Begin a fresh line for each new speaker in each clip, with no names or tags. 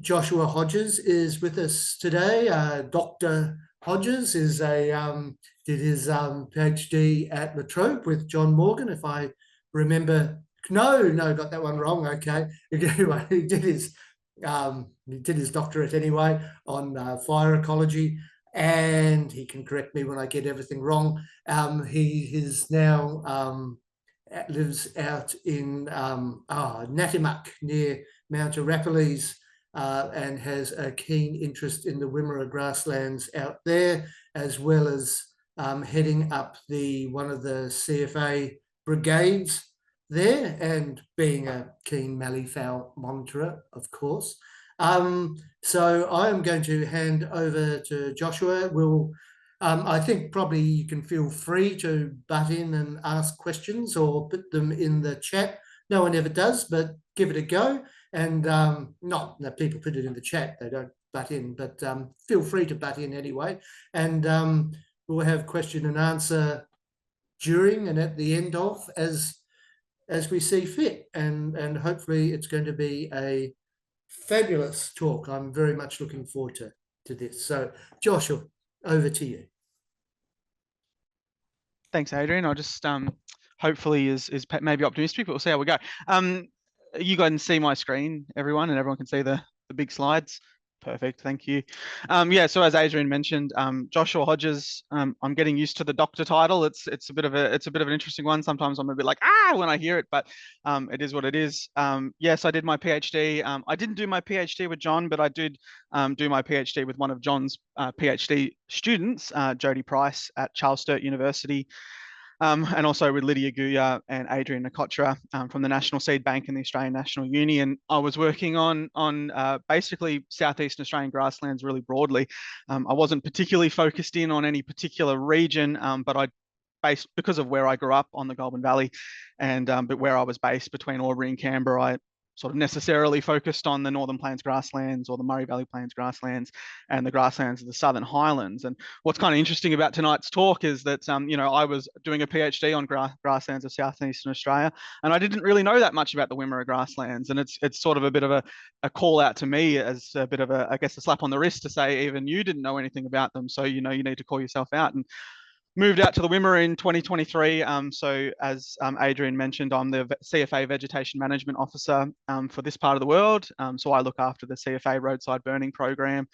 Joshua Hodges is with us today. Dr. Hodges is did his PhD at La Trobe with John Morgan, if I remember. No, got that one wrong. Okay, anyway, he did his doctorate anyway on fire ecology, and he can correct me when I get everything wrong. He is now lives out in Natimuk near Mount Arapiles, and has a keen interest in the Wimmera grasslands out there, as well as heading up one of the CFA brigades there, and being a keen malleefowl monitorer, of course. So I am going to hand over to Joshua. I think probably you can feel free to butt in and ask questions or put them in the chat. No one ever does, but give it a go. And not that people put it in the chat, they don't butt in, but feel free to butt in anyway. And we'll have question and answer during and at the end of as we see fit. And hopefully it's going to be a fabulous talk. I'm very much looking forward to this. So Joshua, over to you.
Thanks, Adrian. I'll just hopefully is maybe optimistic, but we'll see how we go. You guys can see my screen, everyone, and everyone can see the big slides. Perfect, thank you. Yeah, so as Adrian mentioned, Joshua Hodges. I'm getting used to the doctor title. It's a bit of an interesting one. Sometimes I'm a bit like when I hear it, but it is what it is. Yes, I did my PhD. I didn't do my PhD with John, but I did do my PhD with one of John's PhD students, Jodie Price at Charles Sturt University. And also with Lydia Guya and Adrian Nicotra from the National Seed Bank and the Australian National Uni. And I was working on basically Southeastern Australian grasslands really broadly. I wasn't particularly focused in on any particular region, but because of where I grew up on the Goulburn Valley, and but where I was based between Albury and Canberra, I sort of necessarily focused on the Northern Plains grasslands or the Murray Valley Plains grasslands and the grasslands of the Southern Highlands. And what's kind of interesting about tonight's talk is that, I was doing a PhD on grasslands of Southeastern Australia, and I didn't really know that much about the Wimmera grasslands. And it's sort of a bit of a call out to me as a bit of a slap on the wrist to say, even you didn't know anything about them. So, you need to call yourself out. And moved out to the Wimmera in 2023. So as Adrian mentioned, I'm the CFA Vegetation Management Officer for this part of the world. So I look after the CFA roadside burning program,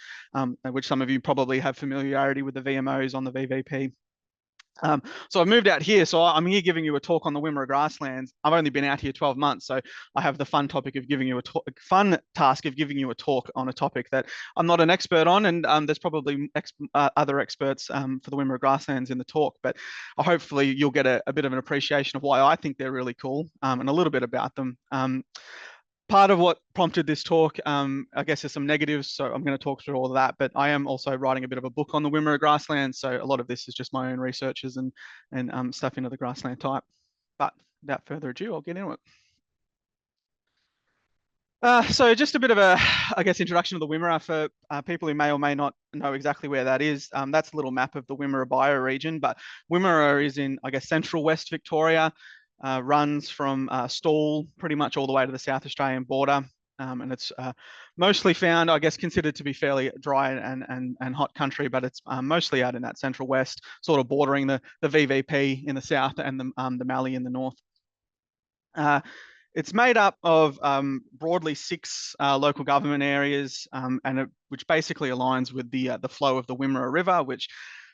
which some of you probably have familiarity with the VMOs on the VVP. So I've moved out here. So I'm here giving you a talk on the Wimmera grasslands. I've only been out here 12 months, so I have the fun task of giving you a talk on a topic that I'm not an expert on, and there's probably other experts for the Wimmera grasslands in the talk. But hopefully you'll get a bit of an appreciation of why I think they're really cool, and a little bit about them. Part of what prompted this talk, I guess, is some negatives. So I'm going to talk through all of that, but I am also writing a bit of a book on the Wimmera grasslands. So a lot of this is just my own researches and stuff into the grassland type. But without further ado, I'll get into it. So just a bit of a, introduction to the Wimmera for people who may or may not know exactly where that is. That's a little map of the Wimmera bioregion, but Wimmera is in, central West Victoria. Runs from Stawell pretty much all the way to the South Australian border. And it's mostly found, considered to be fairly dry and hot country, but it's mostly out in that central west, sort of bordering the VVP in the south and the Mallee in the north. It's made up of broadly 6 local government areas, which basically aligns with the flow of the Wimmera River, which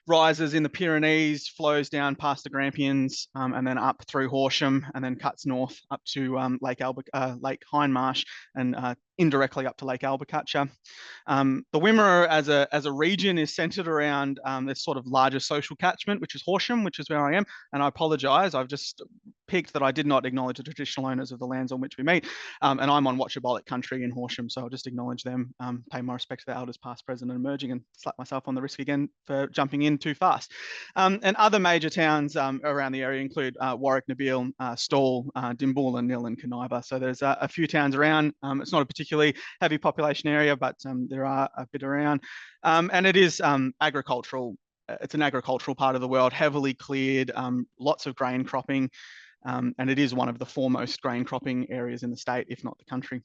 rises in the Pyrenees, flows down past the Grampians, and then up through Horsham, and then cuts north up to Lake Hindmarsh, and indirectly up to Lake Albucacha. The Wimmera as a region is centred around this sort of larger social catchment, which is Horsham, which is where I am. And I apologise, I've just picked that I did not acknowledge the traditional owners of the lands on which we meet. And I'm on Watchabolic country in Horsham, so I'll just acknowledge them, pay my respect to the elders past, present and emerging, and slap myself on the wrist again for jumping in too fast. And other major towns around the area include Warwick, Nabil, Stawell, Dimbulla, Nil and Caniva. So there's a few towns around. It's not a particularly heavy population area, but there are a bit around. And it is agricultural. It's an agricultural part of the world, heavily cleared, lots of grain cropping. And it is one of the foremost grain cropping areas in the state, if not the country.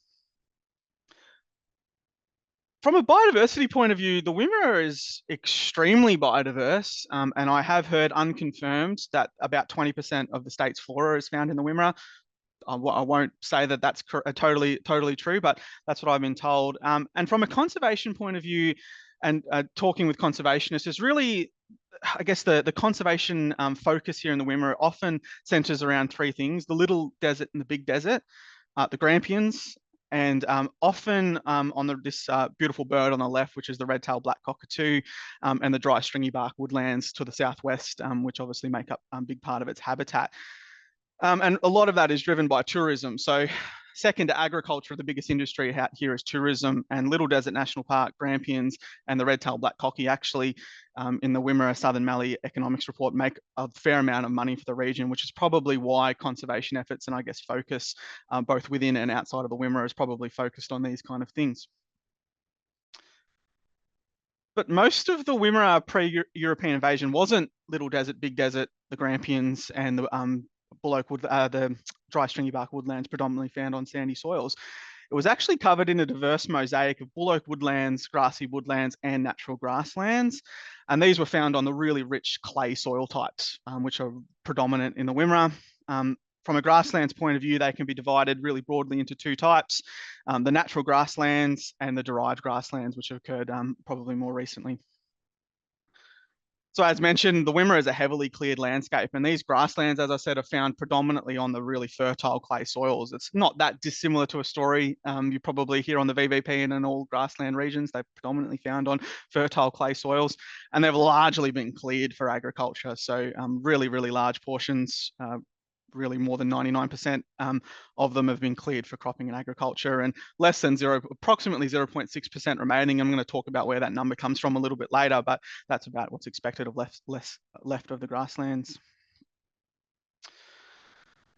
From a biodiversity point of view, the Wimmera is extremely biodiverse, and I have heard unconfirmed that about 20% of the state's flora is found in the Wimmera. I won't say that that's totally true, but that's what I've been told. And from a conservation point of view, and talking with conservationists, is really, I guess, the conservation focus here in the Wimmera often centres around three things: the little desert and the big desert, the Grampians, and often on this beautiful bird on the left, which is the red-tailed black cockatoo, and the dry stringy bark woodlands to the southwest, which obviously make up a big part of its habitat. And a lot of that is driven by tourism. So second to agriculture, the biggest industry out here is tourism, and Little Desert National Park, Grampians, and the red-tailed black cocky actually in the Wimmera Southern Mallee Economics Report make a fair amount of money for the region, which is probably why conservation efforts and I guess focus both within and outside of the Wimmera is probably focused on these kind of things. But most of the Wimmera pre-European invasion wasn't Little Desert, Big Desert, the Grampians, and the dry stringy bark woodlands predominantly found on sandy soils. It was actually covered in a diverse mosaic of bull oak woodlands, grassy woodlands, and natural grasslands. And these were found on the really rich clay soil types, which are predominant in the Wimmera. From a grasslands point of view, they can be divided really broadly into two types: the natural grasslands and the derived grasslands, which have occurred probably more recently. So as mentioned, the Wimmera is a heavily cleared landscape, and these grasslands, as I said, are found predominantly on the really fertile clay soils. It's not that dissimilar to a story you probably hear on the VVP and in all grassland regions. They're predominantly found on fertile clay soils, and they've largely been cleared for agriculture. So really, really large portions, really more than 99% of them have been cleared for cropping and agriculture, and less than approximately 0.6% remaining. I'm going to talk about where that number comes from a little bit later, but that's about what's expected of left of the grasslands.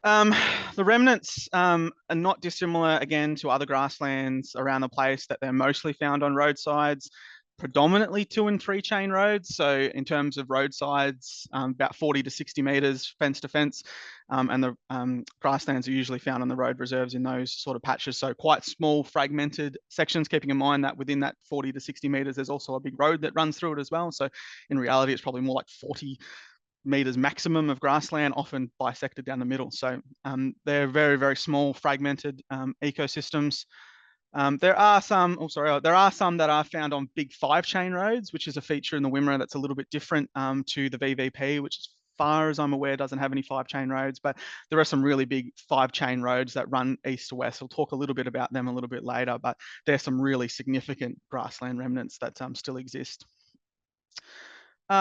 The remnants are not dissimilar again to other grasslands around the place, that they're mostly found on roadsides, predominantly 2 and 3 chain roads. So in terms of roadsides, about 40 to 60 meters fence to fence, and the grasslands are usually found on the road reserves in those sort of patches. So quite small fragmented sections, keeping in mind that within that 40 to 60 meters, there's also a big road that runs through it as well. So in reality, it's probably more like 40 meters maximum of grassland, often bisected down the middle. So they're very, very small fragmented ecosystems. There are some that are found on big 5 chain roads, which is a feature in the Wimmera that's a little bit different to the VVP, which, as far as I'm aware, doesn't have any 5 chain roads, but there are some really big 5 chain roads that run east to west. We'll talk a little bit about them a little bit later, but there's some really significant grassland remnants that still exist.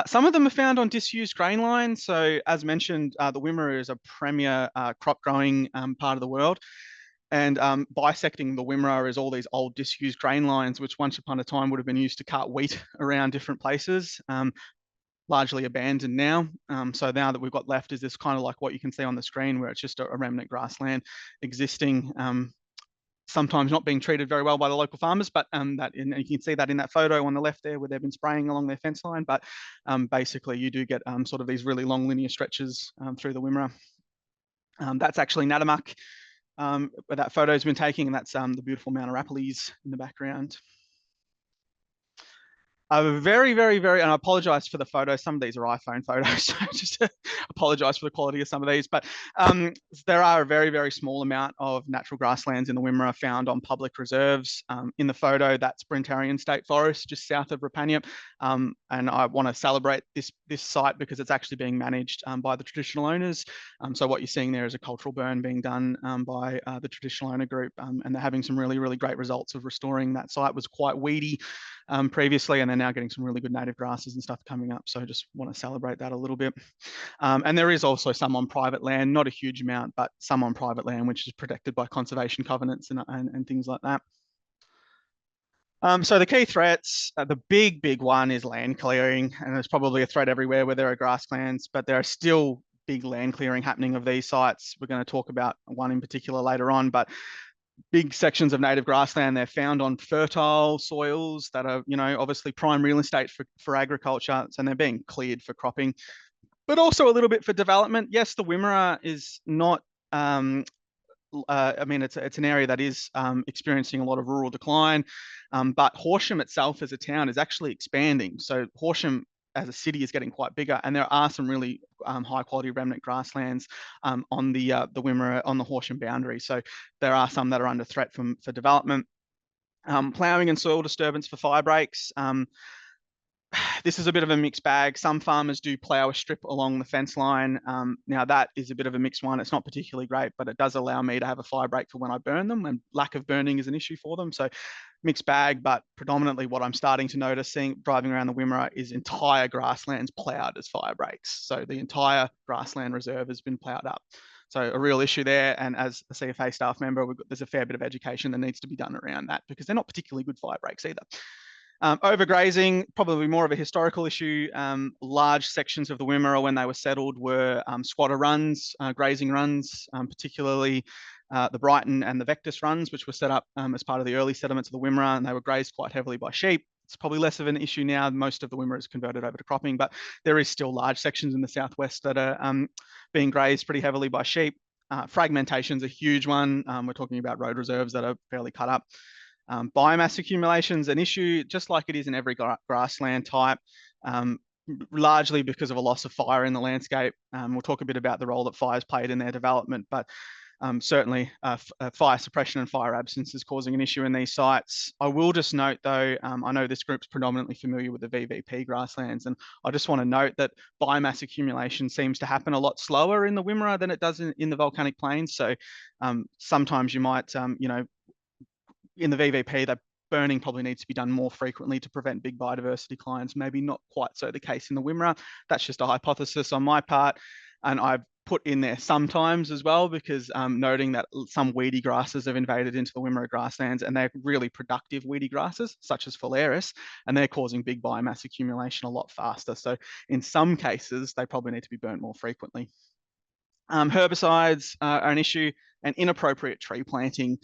Some of them are found on disused grain lines. So as mentioned, the Wimmera is a premier crop growing part of the world. And bisecting the Wimmera is all these old disused grain lines, which once upon a time would have been used to cart wheat around different places, largely abandoned now. So now that we've got left is this kind of like what you can see on the screen, where it's just a remnant grassland existing, sometimes not being treated very well by the local farmers, but you can see that in that photo on the left there where they've been spraying along their fence line. But basically you do get sort of these really long linear stretches through the Wimmera. That's actually Natimuk, where that photo has been taken, and that's the beautiful Mount Arapiles in the background. Very, very, very, and I apologize for the photos. Some of these are iPhone photos, so just apologize for the quality of some of these. But there are a very, very small amount of natural grasslands in the Wimmera found on public reserves. In the photo, that's Brentarian State Forest, just south of Rapanium. And I want to celebrate this site because it's actually being managed by the traditional owners. So what you're seeing there is a cultural burn being done by the traditional owner group, and they're having some really, really great results of restoring that site. It was quite weedy previously, and they're now getting some really good native grasses and stuff coming up. So I just want to celebrate that a little bit. And there is also some on private land, not a huge amount, but some on private land, which is protected by conservation covenants and things like that. So the key threats, the big one is land clearing, and there's probably a threat everywhere where there are grasslands, but there are still big land clearing happening of these sites. We're going to talk about one in particular later on, but big sections of native grassland, they're found on fertile soils that are, obviously prime real estate for agriculture, and they're being cleared for cropping, but also a little bit for development. Yes, the Wimmera is not I mean, it's an area that is experiencing a lot of rural decline, but Horsham itself as a town is actually expanding. So Horsham as a city is getting quite bigger, and there are some really high quality remnant grasslands on the Wimmera, on the Horsham boundary. So there are some that are under threat for development. Ploughing and soil disturbance for fire breaks. This is a bit of a mixed bag. Some farmers do plough a strip along the fence line. Now that is a bit of a mixed one. It's not particularly great, but it does allow me to have a fire break for when I burn them, and lack of burning is an issue for them. So mixed bag, but predominantly what I'm starting to notice driving around the Wimmera is entire grasslands ploughed as fire breaks. So the entire grassland reserve has been ploughed up. So a real issue there. And as a CFA staff member, there's a fair bit of education that needs to be done around that, because they're not particularly good fire breaks either. Overgrazing, probably more of a historical issue. Large sections of the Wimmera when they were settled were squatter runs, grazing runs, particularly the Brighton and the Vectis runs, which were set up as part of the early settlements of the Wimmera, and they were grazed quite heavily by sheep. It's probably less of an issue now. Most of the Wimmera is converted over to cropping, but there is still large sections in the southwest that are being grazed pretty heavily by sheep. Fragmentation is a huge one. We're talking about road reserves that are fairly cut up. Biomass accumulation is an issue, just like it is in every grassland type, largely because of a loss of fire in the landscape. We'll talk a bit about the role that fires played in their development, but certainly fire suppression and fire absence is causing an issue in these sites. I will just note though, I know this group's predominantly familiar with the VVP grasslands, and I just want to note that biomass accumulation seems to happen a lot slower in the Wimmera than it does in the volcanic plains. So sometimes you might, in the VVP, that burning probably needs to be done more frequently to prevent big biodiversity declines. Maybe not quite so the case in the Wimmera. That's just a hypothesis on my part. And I've put in there sometimes as well, because noting that some weedy grasses have invaded into the Wimmera grasslands, and they're really productive weedy grasses, such as Phalaris, and they're causing big biomass accumulation a lot faster. So in some cases, they probably need to be burnt more frequently. Herbicides are an issue, and inappropriate tree planting.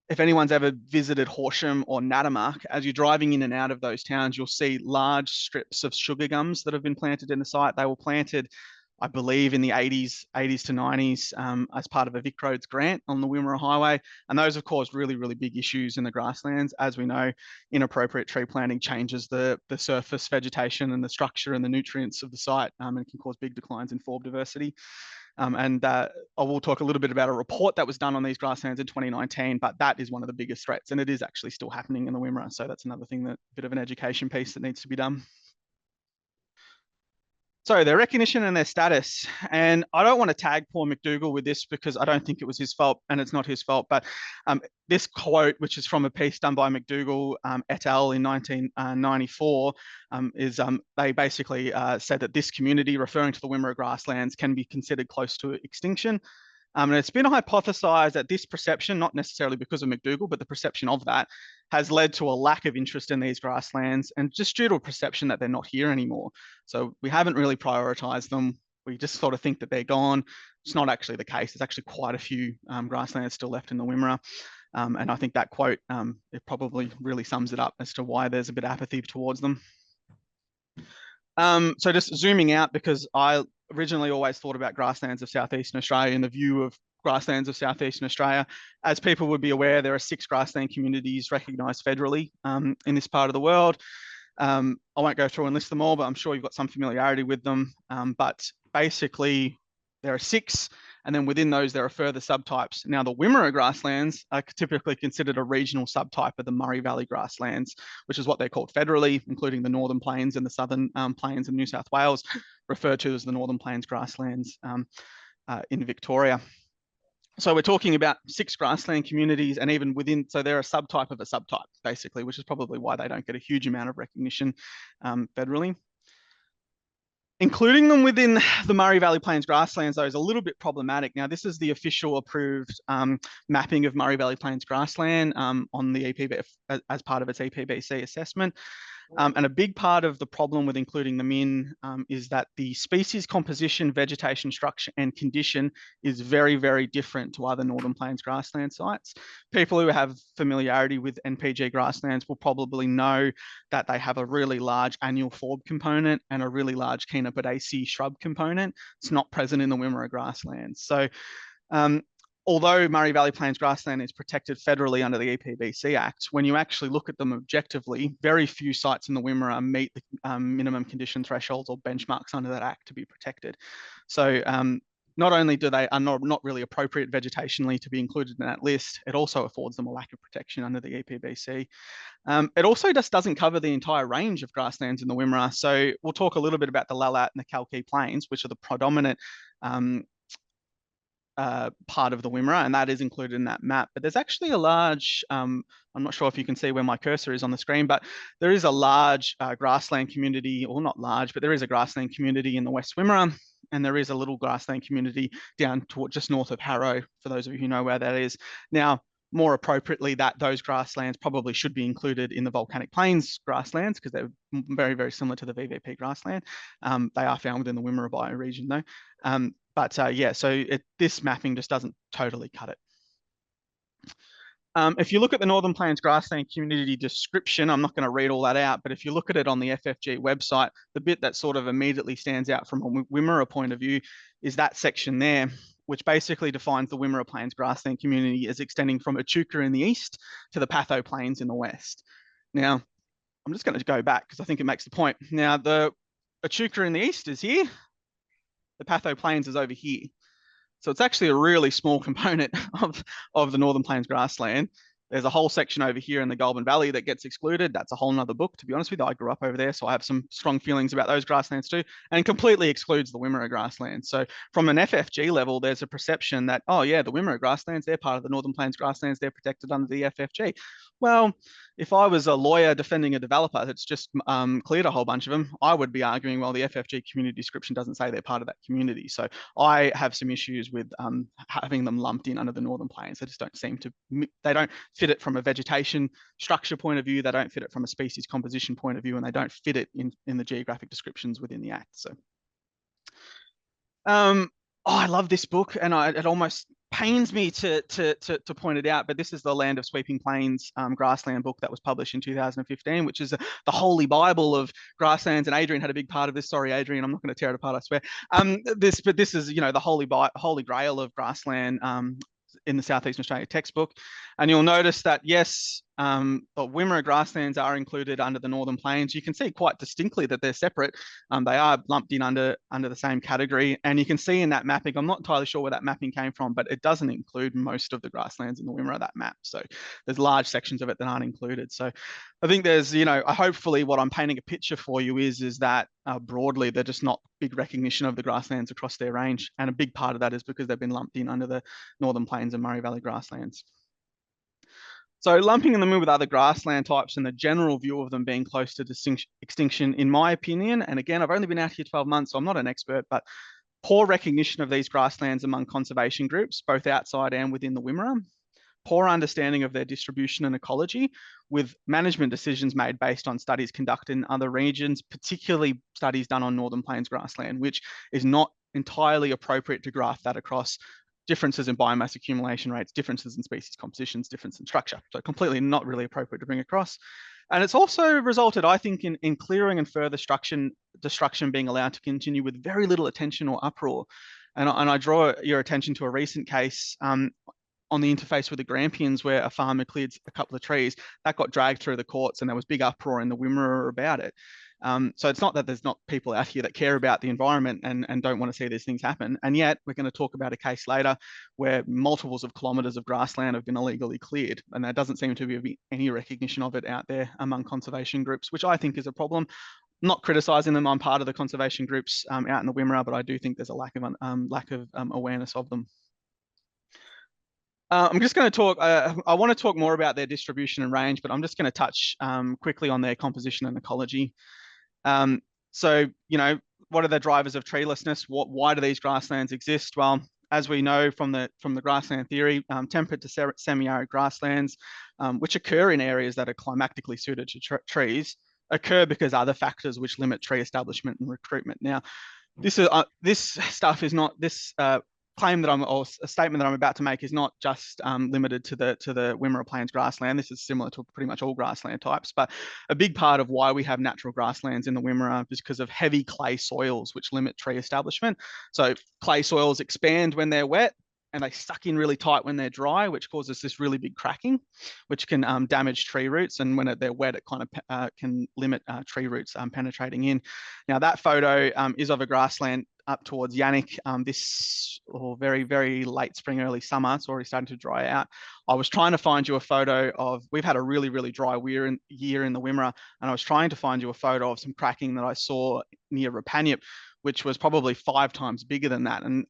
If anyone's ever visited Horsham or Natimuk, as you're driving in and out of those towns, you'll see large strips of sugar gums that have been planted in the site. They were planted, I believe, in the 80s to 90s as part of a Vic Roads grant on the Wimmera Highway. And those have caused really, really big issues in the grasslands. As we know, inappropriate tree planting changes the surface vegetation and the structure and the nutrients of the site, and it can cause big declines in forb diversity. I will talk a little bit about a report that was done on these grasslands in 2019, but that is one of the biggest threats, and it is actually still happening in the Wimmera. So that's another thing, that a bit of an education piece that needs to be done. So their recognition and their status, and I don't want to tag poor McDougall with this because I don't think it was his fault, and it's not his fault, but this quote, which is from a piece done by McDougall et al. In 1994, they basically said that this community, referring to the Wimmera grasslands, can be considered close to extinction. And it's been hypothesized that this perception, not necessarily because of McDougall, but the perception of that, has led to a lack of interest in these grasslands, and just due to a perception that they're not here anymore. So we haven't really prioritized them. We just sort of think that they're gone. It's not actually the case. There's actually quite a few grasslands still left in the Wimmera. And I think that quote, it probably really sums it up as to why there's a bit of apathy towards them. So just zooming out, because I originally always thought about grasslands of southeastern Australia in the view of grasslands of southeastern Australia. As people would be aware, there are 6 grassland communities recognised federally in this part of the world. I won't go through and list them all, but I'm sure you've got some familiarity with them. But basically, there are 6, and then within those, there are further subtypes. Now, the Wimmera grasslands are typically considered a regional subtype of the Murray Valley grasslands, which is what they're called federally, including the Northern Plains and the Southern Plains of New South Wales, referred to as the Northern Plains grasslands in Victoria. So we're talking about 6 grassland communities, and even within, so they're a subtype of a subtype, basically, which is probably why they don't get a huge amount of recognition federally. Including them within the Murray Valley Plains grasslands, though, is a little bit problematic. Now, this is the official approved mapping of Murray Valley Plains grassland on the EPB as part of its EPBC assessment. And a big part of the problem with including them in is that the species composition, vegetation structure, and condition is very, very different to other Northern Plains grassland sites. People who have familiarity with NPG grasslands will probably know that they have a really large annual forb component and a really large Chenopodiaceae shrub component. It's not present in the Wimmera grasslands. So although Murray Valley Plains grassland is protected federally under the EPBC Act, when you actually look at them objectively, very few sites in the Wimmera meet the minimum condition thresholds or benchmarks under that Act to be protected. So not only are not really appropriate vegetationally to be included in that list, it also affords them a lack of protection under the EPBC. It also just doesn't cover the entire range of grasslands in the Wimmera. So we'll talk a little bit about the Lalat and the Kalkee Plains, which are the predominant part of the Wimmera, and that is included in that map. But there's actually a large, I'm not sure if you can see where my cursor is on the screen, but there is a large grassland community, or not large, but there is a grassland community in the West Wimmera, and there is a little grassland community down toward just north of Harrow, for those of you who know where that is. Now, more appropriately, those grasslands probably should be included in the volcanic plains grasslands because they're very, very similar to the VVP grassland. They are found within the Wimmera bioregion though. Yeah, so this mapping just doesn't totally cut it. If you look at the Northern Plains grassland community description, I'm not going to read all that out, but if you look at it on the FFG website, the bit that sort of immediately stands out from a Wimmera point of view is that section there, which basically defines the Wimmera Plains grassland community as extending from Echuca in the east to the Patho Plains in the west. Now, I'm just going to go back because I think it makes the point. Now, the Echuca in the east is here. The Patho Plains is over here. So it's actually a really small component of the Northern Plains grassland. There's a whole section over here in the Goulburn Valley that gets excluded. That's a whole nother book, to be honest with you. I grew up over there, so I have some strong feelings about those grasslands too, and completely excludes the Wimmera grasslands. So from an FFG level, there's a perception that, oh yeah, the Wimmera grasslands, they're part of the Northern Plains grasslands, they're protected under the FFG. Well, if I was a lawyer defending a developer that's just cleared a whole bunch of them, I would be arguing, well, the FFG community description doesn't say they're part of that community. So I have some issues with having them lumped in under the Northern Plains. They just don't seem to, they don't fit it from a vegetation structure point of view, they don't fit it from a species composition point of view, and they don't fit it in the geographic descriptions within the Act. So, I love this book, and it almost pains me to point it out, but this is the Land of Sweeping Plains grassland book that was published in 2015, which is the holy Bible of grasslands. And Adrian had a big part of this. Sorry, Adrian, I'm not going to tear it apart, I swear. This is, you know, the holy grail of grassland in the Southeastern Australia textbook. And you'll notice that, yes, the Wimmera grasslands are included under the Northern Plains. You can see quite distinctly that they're separate. They are lumped in under the same category. And you can see in that mapping, I'm not entirely sure where that mapping came from, but it doesn't include most of the grasslands in the Wimmera, that map. So there's large sections of it that aren't included. So I think there's, you know, hopefully what I'm painting a picture for you is that broadly, they're just not big recognition of the grasslands across their range. And a big part of that is because they've been lumped in under the Northern Plains and Murray Valley grasslands. So lumping them in with other grassland types and the general view of them being close to extinction, in my opinion, and again, I've only been out here 12 months, so I'm not an expert, but poor recognition of these grasslands among conservation groups, both outside and within the Wimmera, poor understanding of their distribution and ecology, with management decisions made based on studies conducted in other regions, particularly studies done on Northern Plains grassland, which is not entirely appropriate to graph that across differences in biomass accumulation rates, differences in species compositions, difference in structure. So completely not really appropriate to bring across. And it's also resulted, I think, in clearing and further destruction being allowed to continue with very little attention or uproar. And I draw your attention to a recent case on the interface with the Grampians, where a farmer cleared a couple of trees. That got dragged through the courts, and there was big uproar in the Wimmera about it. So it's not that there's not people out here that care about the environment and don't want to see these things happen. And yet we're going to talk about a case later where multiples of kilometres of grassland have been illegally cleared. And there doesn't seem to be any recognition of it out there among conservation groups, which I think is a problem. I'm not criticising them. I'm part of the conservation groups out in the Wimmera, but I do think there's a lack of awareness of them. I'm just going to talk, I want to talk more about their distribution and range, but I'm just going to touch quickly on their composition and ecology. So, you know, what are the drivers of treelessness? Why do these grasslands exist? Well, as we know from the grassland theory, temperate to semi-arid grasslands, which occur in areas that are climatically suited to trees, occur because other factors which limit tree establishment and recruitment. Now, this stuff is not this. Claim that or a statement that I'm about to make is not just limited to the Wimmera Plains grassland. This is similar to pretty much all grassland types, but a big part of why we have natural grasslands in the Wimmera is because of heavy clay soils, which limit tree establishment. So clay soils expand when they're wet, and they suck in really tight when they're dry, which causes this really big cracking, which can damage tree roots. And when they're wet, it kind of can limit tree roots penetrating in. Now that photo is of a grassland up towards Yannick this very, very late spring, early summer. It's already starting to dry out. I was trying to find you a photo of, we've had a really, really dry year in the Wimmera, and I was trying to find you a photo of some cracking that I saw near Rapanyup, which was probably 5 times bigger than that. And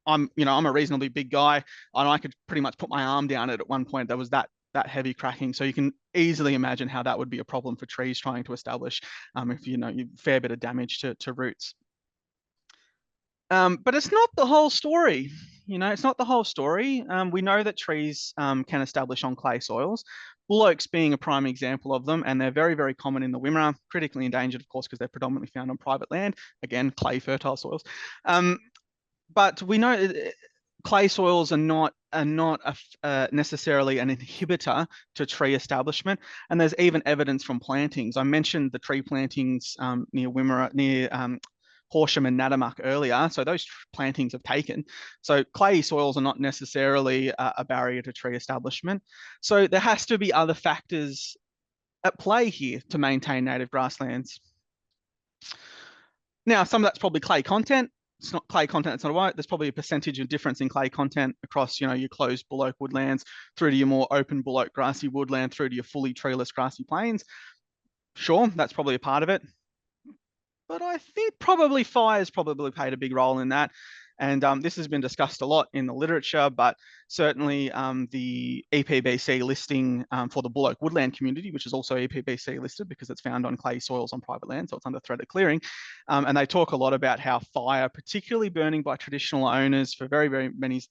I'm a reasonably big guy, and I could pretty much put my arm down it at one point. There was that heavy cracking. So you can easily imagine how that would be a problem for trees trying to establish if you fair bit of damage to roots. But it's not the whole story. It's not the whole story. We know that trees can establish on clay soils, bullocks being a prime example of them, and they're very, very common in the Wimmera, critically endangered, of course, because they're predominantly found on private land, again, clay fertile soils. But we know clay soils are not necessarily an inhibitor to tree establishment, and there's even evidence from plantings. I mentioned the tree plantings near Wimmera, near Horsham and Natimuk earlier, so those plantings have taken. So clay soils are not necessarily a barrier to tree establishment. So there has to be other factors at play here to maintain native grasslands. Now, some of that's probably clay content. It's not clay content, it's not right. There's probably a percentage of difference in clay content across, your closed bullock woodlands through to your more open bullock grassy woodland through to your fully treeless grassy plains. Sure, that's probably a part of it. But I think probably fires probably played a big role in that. And this has been discussed a lot in the literature, but certainly the EPBC listing for the bullock woodland community, which is also EPBC listed because it's found on clay soils on private land, so it's under threat of clearing. And they talk a lot about how fire, particularly burning by traditional owners for very, very many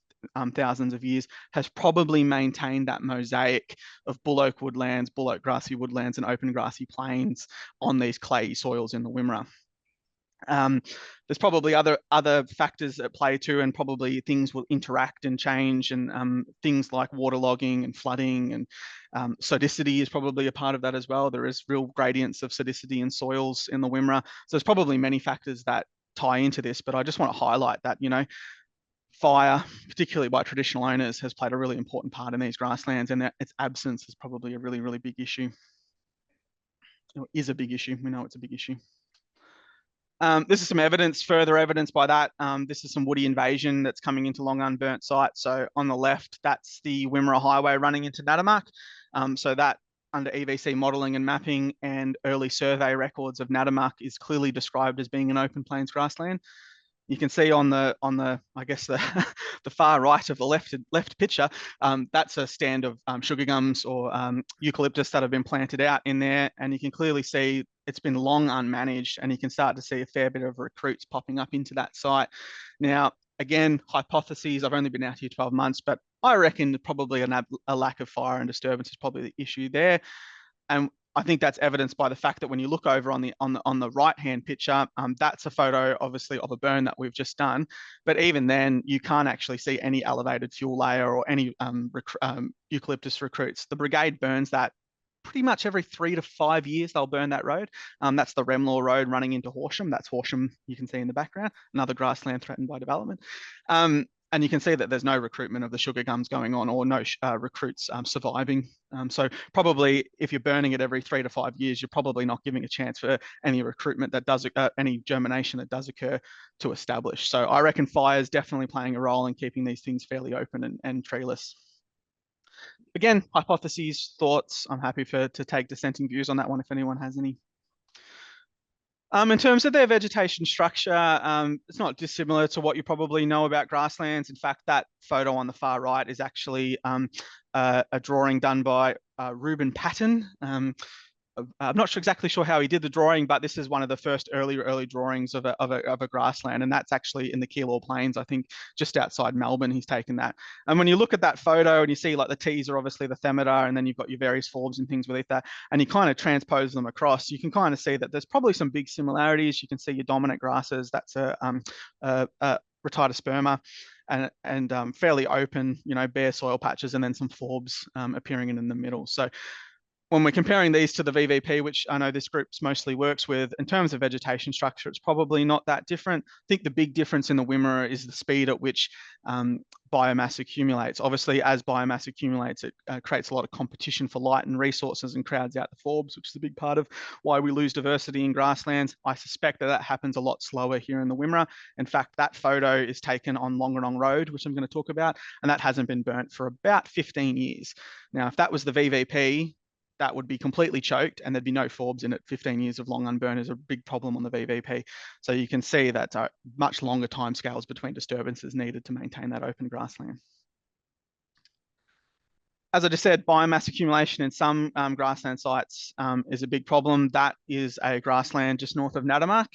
thousands of years, has probably maintained that mosaic of bullock woodlands, bullock grassy woodlands, and open grassy plains on these clay soils in the Wimmera. There's probably other factors at play too, and probably things will interact and change, and things like waterlogging and flooding and sodicity is probably a part of that as well. There is real gradients of sodicity in soils in the Wimmera, so there's probably many factors that tie into this. But I just want to highlight that fire, particularly by traditional owners, has played a really important part in these grasslands, and that its absence is probably a really, really big issue. It is a big issue. We know it's a big issue. This is some evidence, further evidence by that. This is some woody invasion that's coming into long unburnt sites. So on the left, that's the Wimmera Highway running into Natimuk. So that under EVC modelling and mapping and early survey records of Natimuk is clearly described as being an open plains grassland. You can see on the I guess the far right of the left picture, that's a stand of sugar gums or eucalyptus that have been planted out in there, and you can clearly see it's been long unmanaged, and you can start to see a fair bit of recruits popping up into that site. Now, again, hypotheses. I've only been out here 12 months, but I reckon probably a lack of fire and disturbance is probably the issue there, and I think that's evidenced by the fact that when you look over on the right-hand picture, that's a photo, obviously, of a burn that we've just done. But even then, you can't actually see any elevated fuel layer or any eucalyptus recruits. The brigade burns that pretty much every 3 to 5 years. They'll burn that road. That's the Remlaw Road running into Horsham. That's Horsham, you can see in the background, another grassland threatened by development. And you can see that there's no recruitment of the sugar gums going on, or no recruits surviving. So probably if you're burning it every 3 to 5 years, you're probably not giving a chance for any recruitment that does, any germination that does occur to establish. So I reckon fire is definitely playing a role in keeping these things fairly open and treeless. Again, hypotheses, thoughts. I'm happy to take dissenting views on that one if anyone has any. In terms of their vegetation structure, it's not dissimilar to what you probably know about grasslands. In fact, that photo on the far right is actually a drawing done by Reuben Patton. I'm not exactly sure how he did the drawing, but this is one of the first early drawings of a grassland, and that's actually in the Keilor Plains, I think, just outside Melbourne. He's taken that, and when you look at that photo and you see like the T's are obviously the Themata, and then you've got your various forbs and things with that, and you kind of transpose them across, you can kind of see that there's probably some big similarities. You can see your dominant grasses. That's a Retidosperma, and fairly open, bare soil patches, and then some forbs appearing in the middle. So when we're comparing these to the VVP, which I know this group mostly works with, in terms of vegetation structure, it's probably not that different. I think the big difference in the Wimmera is the speed at which biomass accumulates. Obviously, as biomass accumulates, it creates a lot of competition for light and resources and crowds out the forbs, which is a big part of why we lose diversity in grasslands. I suspect that that happens a lot slower here in the Wimmera. In fact, that photo is taken on Longarong Road, which I'm going to talk about, and that hasn't been burnt for about 15 years. Now, if that was the VVP, that would be completely choked and there'd be no forbs in it. 15 years of long unburn is a big problem on the VVP. So you can see that much longer timescales between disturbances needed to maintain that open grassland. As I just said, biomass accumulation in some grassland sites is a big problem. That is a grassland just north of Natimuk.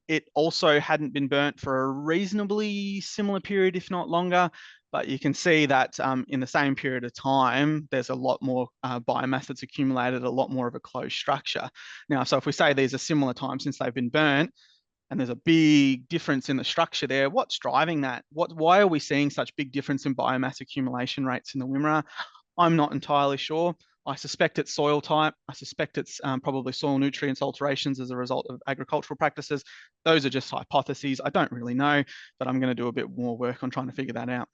It also hadn't been burnt for a reasonably similar period, if not longer. But you can see that in the same period of time, there's a lot more biomass that's accumulated, a lot more of a closed structure. Now, so if we say these are similar times since they've been burnt, and there's a big difference in the structure there, what's driving that? Why are we seeing such big difference in biomass accumulation rates in the Wimmera? I'm not entirely sure. I suspect it's soil type. I suspect it's probably soil nutrients alterations as a result of agricultural practices. Those are just hypotheses. I don't really know, but I'm going to do a bit more work on trying to figure that out.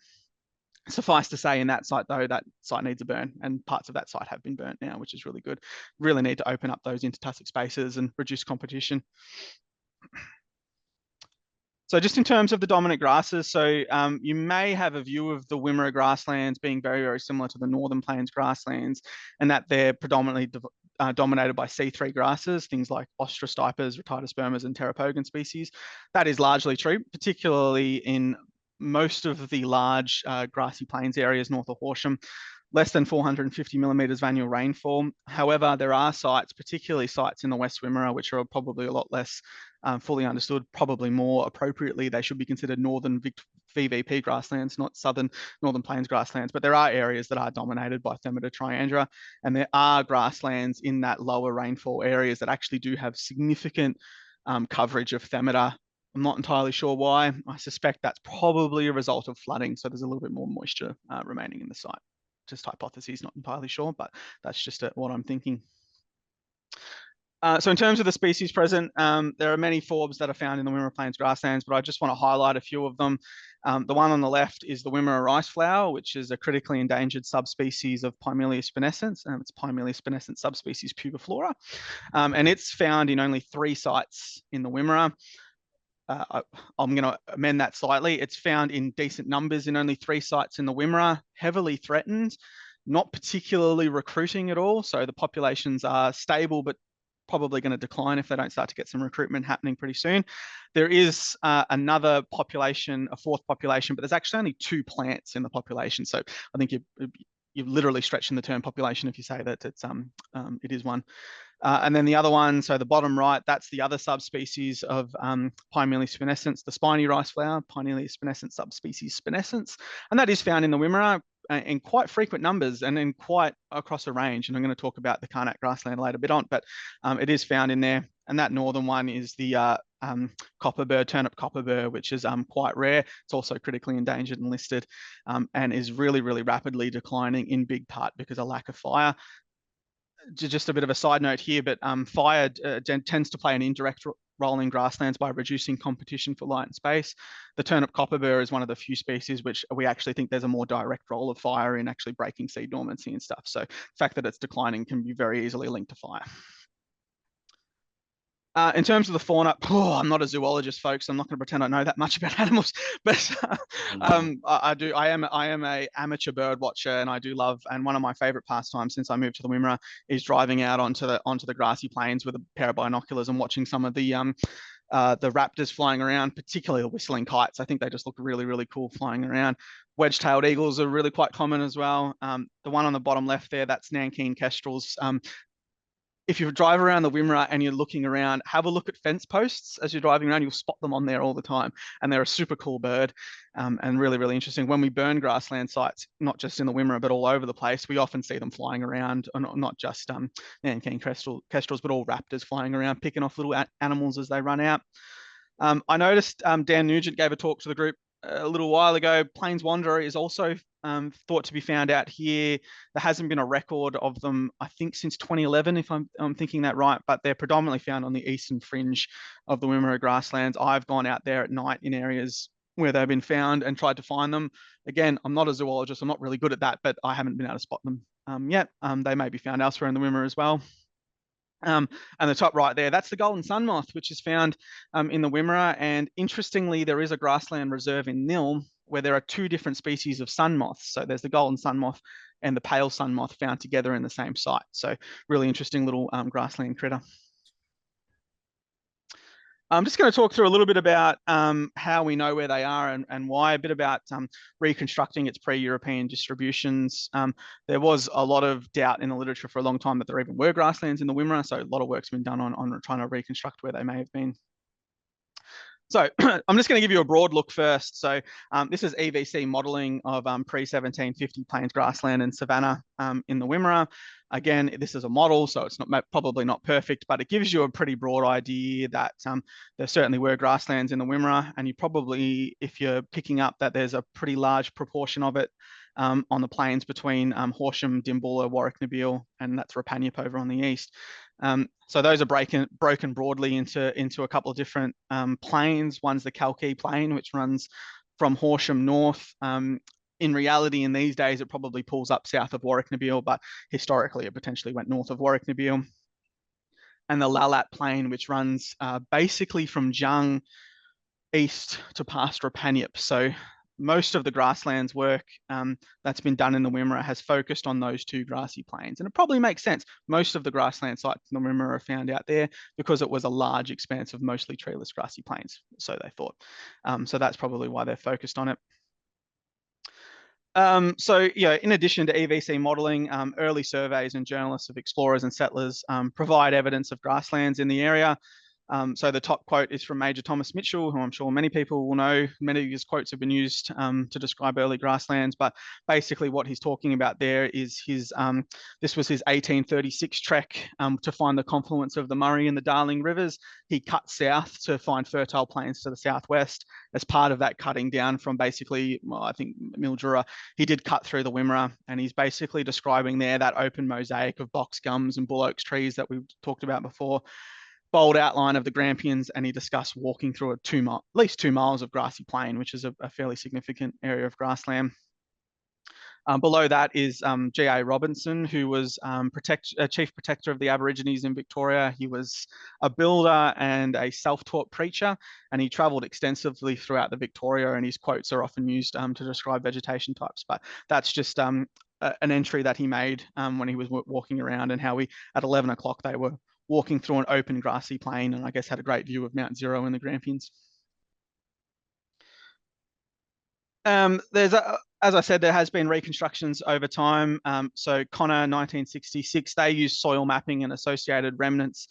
Suffice to say, in that site, though, that site needs a burn, and parts of that site have been burnt now, which is really good. Really need to open up those intertussock spaces and reduce competition. So just in terms of the dominant grasses, so you may have a view of the Wimmera grasslands being very, very similar to the Northern Plains grasslands, and that they're predominantly dominated by C3 grasses, things like ostrostipes, Retitospermas, and Pteropogon species. That is largely true, particularly in most of the large grassy plains areas north of Horsham, less than 450 millimeters of annual rainfall. However, there are sites, particularly sites in the West Wimmera, which are probably a lot less fully understood, probably more appropriately. They should be considered northern VVP grasslands, not southern Northern Plains grasslands. But there are areas that are dominated by Themata triandra, and there are grasslands in that lower rainfall areas that actually do have significant coverage of Themata. I'm not entirely sure why. I suspect that's probably a result of flooding. So there's a little bit more moisture remaining in the site. Just hypotheses, not entirely sure, but that's just what I'm thinking. So in terms of the species present, there are many forbs that are found in the Wimmera Plains grasslands, but I just want to highlight a few of them. The one on the left is the Wimmera rice flower, which is a critically endangered subspecies of Pimelia spinescens. It's Pimelia spinescens subspecies pubiflora. And it's found in only 3 sites in the Wimmera. I'm going to amend that slightly. It's found in decent numbers in only 3 sites in the Wimmera, heavily threatened, not particularly recruiting at all. So the populations are stable, but probably going to decline if they don't start to get some recruitment happening pretty soon. There is another population, a 4th population, but there's actually only 2 plants in the population. So I think you're literally stretching the term population if you say that it is one. And then the other one, so the bottom right, that's the other subspecies of Pimelia spinescens, the spiny rice flower, Pimelia spinescens subspecies spinescens. And that is found in the Wimmera in quite frequent numbers and in quite across a range. And I'm going to talk about the Karnak grassland later a bit on, but it is found in there. And that northern one is the copperbur, turnip copperbur, which is quite rare. It's also critically endangered and listed and is really, really rapidly declining in big part because of lack of fire. Just a bit of a side note here, but fire tends to play an indirect role in grasslands by reducing competition for light and space. The turnip copperbur is one of the few species which we actually think there's a more direct role of fire in actually breaking seed dormancy and stuff. So the fact that it's declining can be very easily linked to fire. In terms of the fauna, I'm not a zoologist, folks. I'm not going to pretend I know that much about animals, but I am a amateur bird watcher, and I do love. And one of my favorite pastimes since I moved to the Wimmera is driving out onto the grassy plains with a pair of binoculars and watching some of the raptors flying around, particularly the whistling kites. I think they just look really, really cool flying around. Wedge-tailed eagles are really quite common as well. The one on the bottom left there, that's Nankeen kestrels. If you drive around the Wimmera and you're looking around, have a look at fence posts as you're driving around. You'll spot them on there all the time, and they're a super cool bird and really, really interesting. When we burn grassland sites, not just in the Wimmera but all over the place, we often see them flying around, not just Nankeen kestrels, but all raptors flying around, picking off little animals as they run out. I noticed Dan Nugent gave a talk to the group a little while ago. Plains Wanderer is also thought to be found out here. There hasn't been a record of them, I think, since 2011, if I'm thinking that right, but they're predominantly found on the eastern fringe of the Wimmera grasslands. I've gone out there at night in areas where they've been found and tried to find them. Again, I'm not a zoologist, I'm not really good at that, but I haven't been able to spot them yet. They may be found elsewhere in the Wimmera as well. And the top right there, that's the golden sun moth, which is found in the Wimmera. And interestingly, there is a grassland reserve in Nil where there are two different species of sun moths. So there's the golden sun moth and the pale sun moth found together in the same site. So really interesting little grassland critter. I'm just going to talk through a little bit about how we know where they are and why, a bit about reconstructing its pre-European distributions. There was a lot of doubt in the literature for a long time that there even were grasslands in the Wimmera, so a lot of work's been done on trying to reconstruct where they may have been. So I'm just going to give you a broad look first. So this is EVC modelling of pre-1750 plains grassland and savanna in the Wimmera. Again, this is a model, so it's probably not perfect, but it gives you a pretty broad idea that there certainly were grasslands in the Wimmera, and you probably, if you're picking up that there's a pretty large proportion of it on the plains between Horsham, Dimboola, Warwick Nabil, and that's Rapanyup over on the east. So those are broken broadly into a couple of different plains. One's the Kalki Plain, which runs from Horsham north. In reality, in these days, it probably pulls up south of Warwick Nabil, but historically, it potentially went north of Warwick Nabil. And the Lalat Plain, which runs basically from Jung east to past Rapanyup. So most of the grasslands work that's been done in the Wimmera has focused on those two grassy plains. And it probably makes sense. Most of the grassland sites in the Wimmera are found out there because it was a large expanse of mostly treeless grassy plains, so they thought. So that's probably why they're focused on it. So, yeah, in addition to EVC modelling, early surveys and journalists of explorers and settlers provide evidence of grasslands in the area. So the top quote is from Major Thomas Mitchell, who I'm sure many people will know. Many of his quotes have been used to describe early grasslands, but basically what he's talking about there is his, this was his 1836 trek to find the confluence of the Murray and the Darling rivers. He cut south to find fertile plains to the southwest. As part of that cutting down from basically, well, I think Mildura, he did cut through the Wimmera, and he's basically describing there that open mosaic of box gums and bull oaks trees that we've talked about before. Bold outline of the Grampians, and he discussed walking through at least 2 miles of grassy plain, which is a fairly significant area of grassland. Below that is G.A. Robinson, who was Chief Protector of the Aborigines in Victoria. He was a builder and a self-taught preacher, and he travelled extensively throughout the Victoria, and his quotes are often used to describe vegetation types. But that's just an entry that he made when he was walking around, and how at 11 o'clock they were walking through an open grassy plain, and I guess had a great view of Mount Zero and the Grampians. As I said, there has been reconstructions over time. So Connor, 1966, they used soil mapping and associated remnants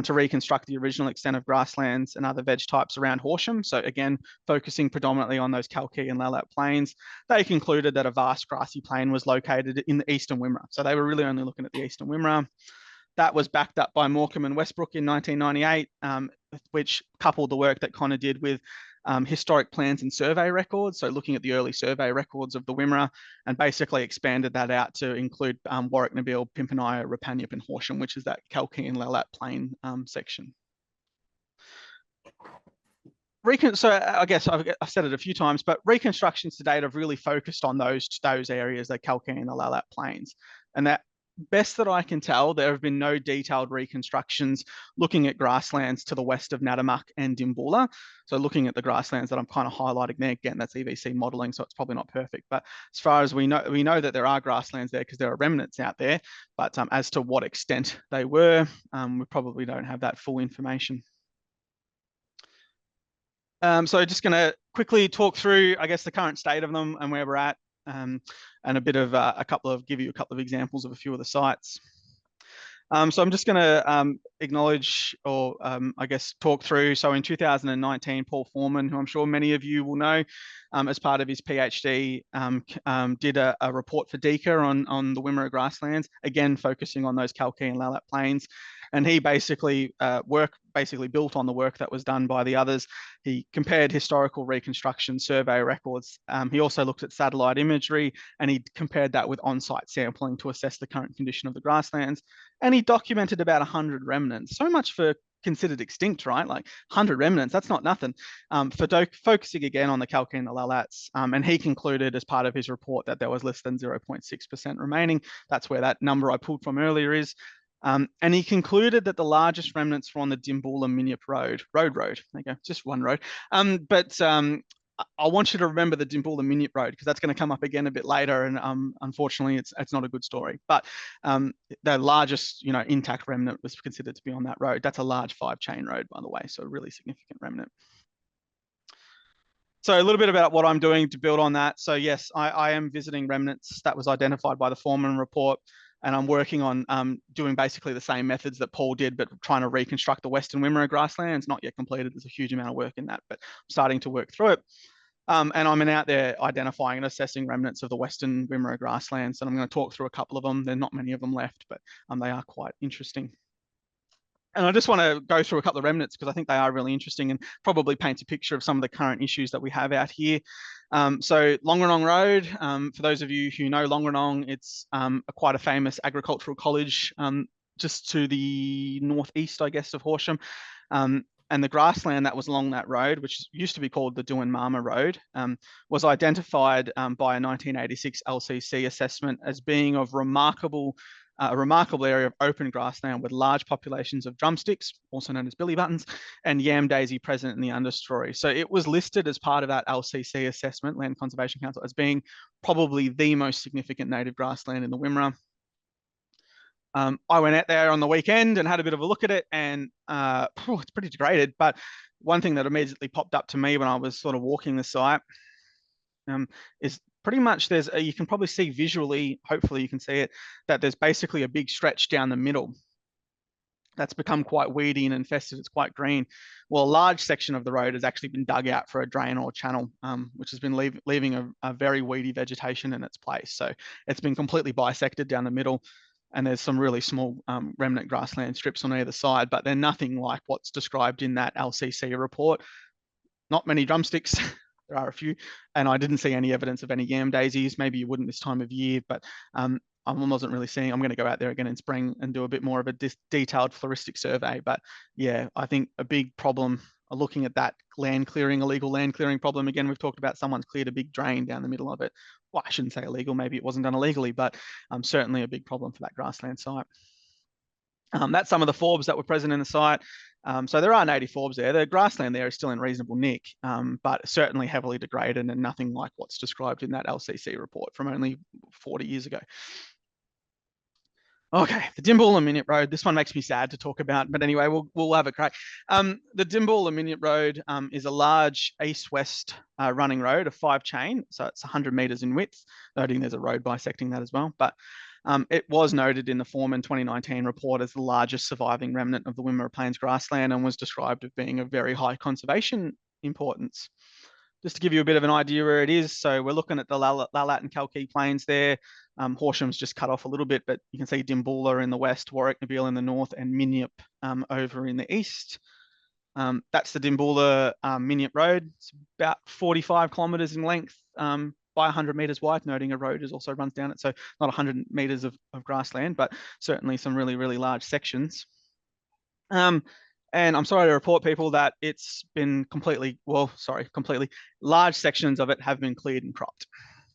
to reconstruct the original extent of grasslands and other veg types around Horsham. So again, focusing predominantly on those Kalki and Lalat plains. They concluded that a vast grassy plain was located in the eastern Wimmera. So they were really only looking at the eastern Wimmera. That was backed up by Morecambe and Westbrook in 1998, which coupled the work that Connor did with historic plans and survey records. So looking at the early survey records of the Wimmera, and basically expanded that out to include Warwick Nabil, Pimpernaya, Rapanyup and Horsham, which is that Kalki and Lalat plain section. So I guess I've said it a few times, but reconstructions to date have really focused on those areas, the Kalki and the Lalat plains. And that, best that I can tell, there have been no detailed reconstructions looking at grasslands to the west of Natimuk and Dimboola. So looking at the grasslands that I'm kind of highlighting there, again, that's EVC modelling, so it's probably not perfect. But as far as we know that there are grasslands there because there are remnants out there. But as to what extent they were, we probably don't have that full information. So just going to quickly talk through, I guess, the current state of them and where we're at. And a bit of give you a couple of examples of a few of the sites. So I'm just going to acknowledge or I guess talk through. So in 2019, Paul Foreman, who I'm sure many of you will know, as part of his PhD, did a report for DECA on the Wimmera grasslands, again focusing on those Kalki and Lalat plains. And he basically built on the work that was done by the others. He compared historical reconstruction survey records. He also looked at satellite imagery, and he compared that with on-site sampling to assess the current condition of the grasslands. And he documented about 100 remnants. So much for considered extinct, right? Like 100 remnants, that's not nothing. Focusing again on the Kalki and the Lalats. And he concluded as part of his report that there was less than 0.6% remaining. That's where that number I pulled from earlier is. And he concluded that the largest remnants were on the Dimboola Minyip Road. There you go, just one road. But I want you to remember the Dimboola Minyip Road, because that's going to come up again a bit later, and unfortunately, it's not a good story. But the largest, intact remnant was considered to be on that road. That's a large 5-chain road, by the way, so a really significant remnant. So a little bit about what I'm doing to build on that. So yes, I am visiting remnants that was identified by the Foreman report. And I'm working on doing basically the same methods that Paul did, but trying to reconstruct the Western Wimmera grasslands. Not yet completed. There's a huge amount of work in that, but I'm starting to work through it. And I'm out there identifying and assessing remnants of the Western Wimmera grasslands. And I'm going to talk through a couple of them. There are not many of them left, but they are quite interesting. And I just want to go through a couple of remnants because I think they are really interesting and probably paints a picture of some of the current issues that we have out here. So Longerenong Road, for those of you who know Longerenong, it's quite a famous agricultural college just to the northeast, I guess, of Horsham. And the grassland that was along that road, which used to be called the Duanmama Road, was identified by a 1986 LCC assessment as being of a remarkable area of open grassland with large populations of drumsticks, also known as billy buttons, and yam daisy present in the understory. So it was listed as part of that LCC assessment, Land Conservation Council, as being probably the most significant native grassland in the Wimmera. I went out there on the weekend and had a bit of a look at it, and it's pretty degraded. But one thing that immediately popped up to me when I was sort of walking the site is pretty much you can probably see visually, hopefully you can see it, that there's basically a big stretch down the middle that's become quite weedy and infested. It's quite green. Well, a large section of the road has actually been dug out for a drain or channel, which has been leaving a very weedy vegetation in its place. So it's been completely bisected down the middle, and there's some really small remnant grassland strips on either side, but they're nothing like what's described in that LCC report. Not many drumsticks. There are a few, and I didn't see any evidence of any yam daisies. Maybe you wouldn't this time of year, but I wasn't really seeing. I'm going to go out there again in spring and do a bit more of a detailed floristic survey. But yeah, I think a big problem looking at that illegal land clearing problem. Again, we've talked about someone's cleared a big drain down the middle of it. Well, I shouldn't say illegal. Maybe it wasn't done illegally, but certainly a big problem for that grassland site. That's some of the forbs that were present in the site. So there are native forbs there. The grassland there is still in reasonable nick, but certainly heavily degraded and nothing like what's described in that LCC report from only 40 years ago. Okay, the Dimboola Minyip Road. This one makes me sad to talk about, but anyway, we'll have a crack. The Dimboola Minyip Road is a large east-west running road, a 5-chain, so it's 100 meters in width, noting there's a road bisecting that as well. But it was noted in the Foreman 2019 report as the largest surviving remnant of the Wimmera Plains grassland and was described as being of very high conservation importance. Just to give you a bit of an idea where it is, so we're looking at the Lalat and Kalki plains there. Horsham's just cut off a little bit, but you can see Dimboola in the west, Warwick Nabil in the north, and Minyip over in the east. That's the Dimboola Minyip Road. It's about 45 kilometres in length by 100 meters wide, noting a road also runs down it. So not 100 meters of grassland, but certainly some really, really large sections. And I'm sorry to report people that it's been large sections of it have been cleared and cropped.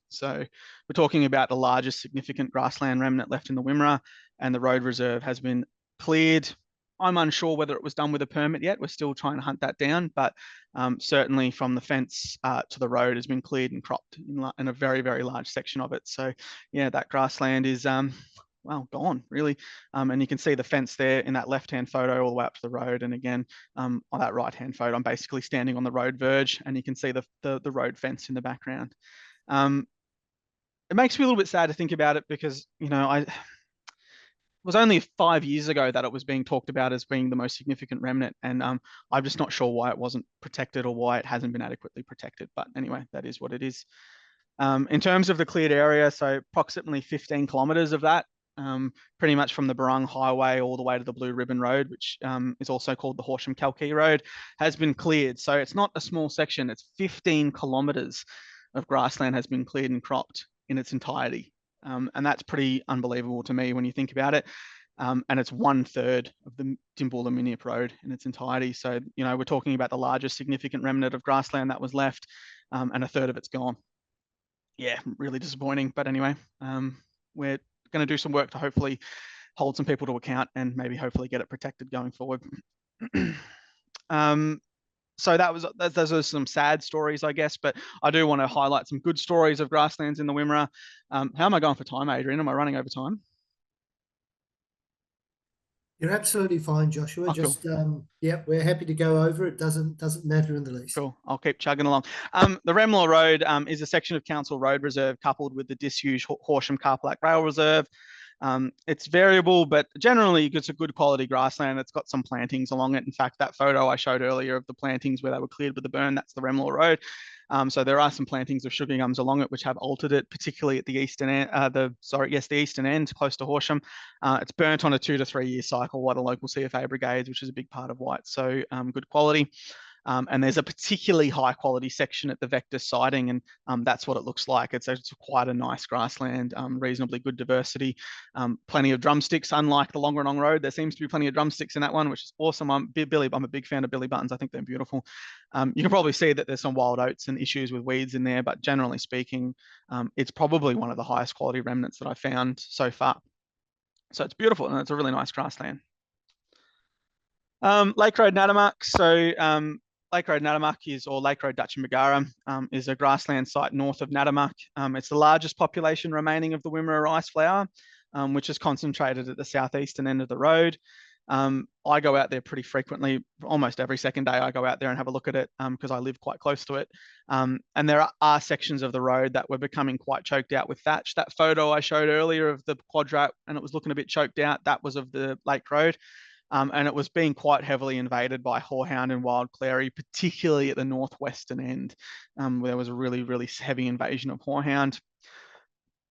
So we're talking about the largest significant grassland remnant left in the Wimmera, and the road reserve has been cleared. I'm unsure whether it was done with a permit yet. We're still trying to hunt that down, but certainly from the fence to the road has been cleared and cropped in a very, very large section of it. So yeah, that grassland is well, gone really. And you can see the fence there in that left-hand photo all the way up to the road. And again, on that right-hand photo, I'm basically standing on the road verge, and you can see the road fence in the background. It makes me a little bit sad to think about it because, was only 5 years ago that it was being talked about as being the most significant remnant, and I'm just not sure why it wasn't protected or why it hasn't been adequately protected. But anyway, that is what it is. In terms of the cleared area, so approximately 15 kilometres of that, pretty much from the Barung Highway all the way to the Blue Ribbon Road, which is also called the Horsham Kalkee Road, has been cleared. So it's not a small section, it's 15 kilometres of grassland has been cleared and cropped in its entirety. And that's pretty unbelievable to me when you think about it. And it's 1/3 of the Timbula Miniep Road in its entirety. So, you know, we're talking about the largest significant remnant of grassland that was left, and 1/3 of it's gone. Yeah, really disappointing. But anyway, we're going to do some work to hopefully hold some people to account and maybe hopefully get it protected going forward. So those are some sad stories, I guess, but I do want to highlight some good stories of grasslands in the Wimmera. How am I going for time, Adrian? Am I running over time?
You're absolutely fine, Joshua.
Oh, cool.
Just yeah, we're happy to go over. It doesn't matter in the least.
Cool. I'll keep chugging along. The Remlaw Road is a section of Council Road Reserve coupled with the disused Horsham Carplack Rail Reserve. It's variable, but generally it's a good quality grassland. It's got some plantings along it. In fact, that photo I showed earlier of the plantings where they were cleared with the burn, that's the Remlaw Road. So there are some plantings of sugar gums along it which have altered it, particularly at the eastern end, the eastern end, close to Horsham. It's burnt on a 2 to 3 year cycle by the local CFA brigades, which is a big part of why it's so good quality. And there's a particularly high quality section at the vector siding, and that's what it looks like. It's quite a nice grassland, reasonably good diversity, plenty of drumsticks. Unlike the Longerenong Road, there seems to be plenty of drumsticks in that one, which is awesome. I'm a big fan of billy buttons. I think they're beautiful. You can probably see that there's some wild oats and issues with weeds in there, but generally speaking, it's probably one of the highest quality remnants that I've found so far. So it's beautiful, and it's a really nice grassland. Lake Road Natimuk. So Lake Road Natimuk or Lake Road Dutchin is a grassland site north of Natimuk. It's the largest population remaining of the Wimmera rice flower, which is concentrated at the southeastern end of the road. I go out there pretty frequently, almost every second day I go out there and have a look at it because I live quite close to it. And there are sections of the road that were becoming quite choked out with thatch. That photo I showed earlier of the quadrat and it was looking a bit choked out, that was of the Lake Road. And it was being quite heavily invaded by horehound and wild clary, particularly at the northwestern end, where there was a really, really heavy invasion of horehound.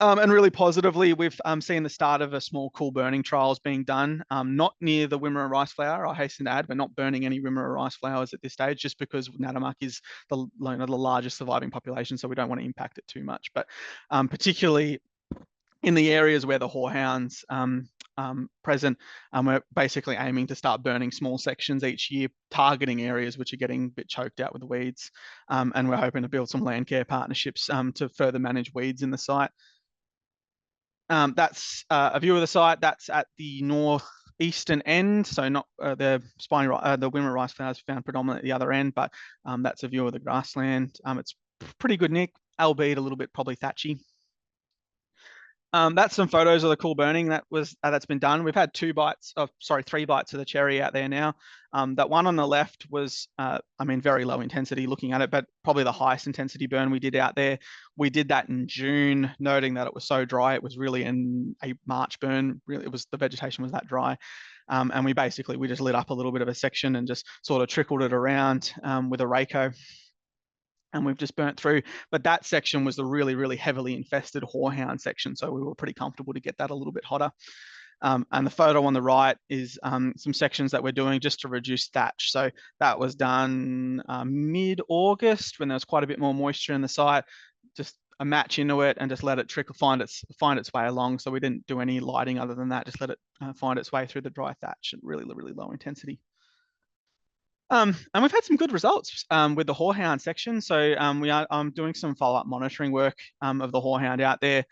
And really positively, we've seen the start of a small cool burning trials being done, not near the Wimmera rice flower. I hasten to add, we're not burning any Wimmera rice flowers at this stage, just because Natimuk is the largest surviving population, so we don't want to impact it too much. But particularly in the areas where the horehounds present, we're basically aiming to start burning small sections each year, targeting areas which are getting a bit choked out with weeds. And we're hoping to build some land care partnerships to further manage weeds in the site. That's a view of the site. That's at the northeastern end, so not the Wimmera rice flowers found predominantly at the other end, but that's a view of the grassland. It's pretty good nick, albeit a little bit probably thatchy. That's some photos of the cool burning that's been done. We've had 3 bites of the cherry out there now. That one on the left was, very low intensity looking at it, but probably the highest intensity burn we did out there. We did that in June, noting that it was so dry. It was really a March burn. Really, the vegetation was that dry. And we just lit up a little bit of a section and just sort of trickled it around with a Rayco. And we've just burnt through. But that section was the really, really heavily infested horehound section. So we were pretty comfortable to get that a little bit hotter. And the photo on the right is some sections that we're doing just to reduce thatch. So that was done mid-August when there was quite a bit more moisture in the site. Just a match into it and just let it trickle, find its way along. So we didn't do any lighting other than that. Just let it find its way through the dry thatch at really, really low intensity. And we've had some good results with the horehound section. So I'm doing some follow-up monitoring work of the horehound out there.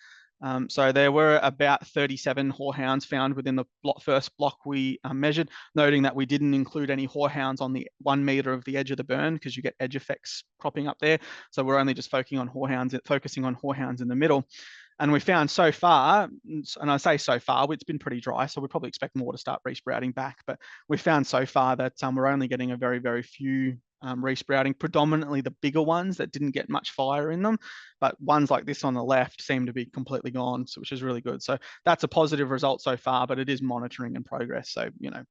So there were about 37 horehounds found within the first block we measured, noting that we didn't include any horehounds on the 1 meter of the edge of the burn because you get edge effects cropping up there. So we're only just focusing on horehounds in the middle. And we found so far, and I say so far, it's been pretty dry, so we probably expect more to start resprouting back. But we found so far that we're only getting a very, very few resprouting, predominantly the bigger ones that didn't get much fire in them, but ones like this on the left seem to be completely gone, so, which is really good. So that's a positive result so far, but it is monitoring and progress. So, you know,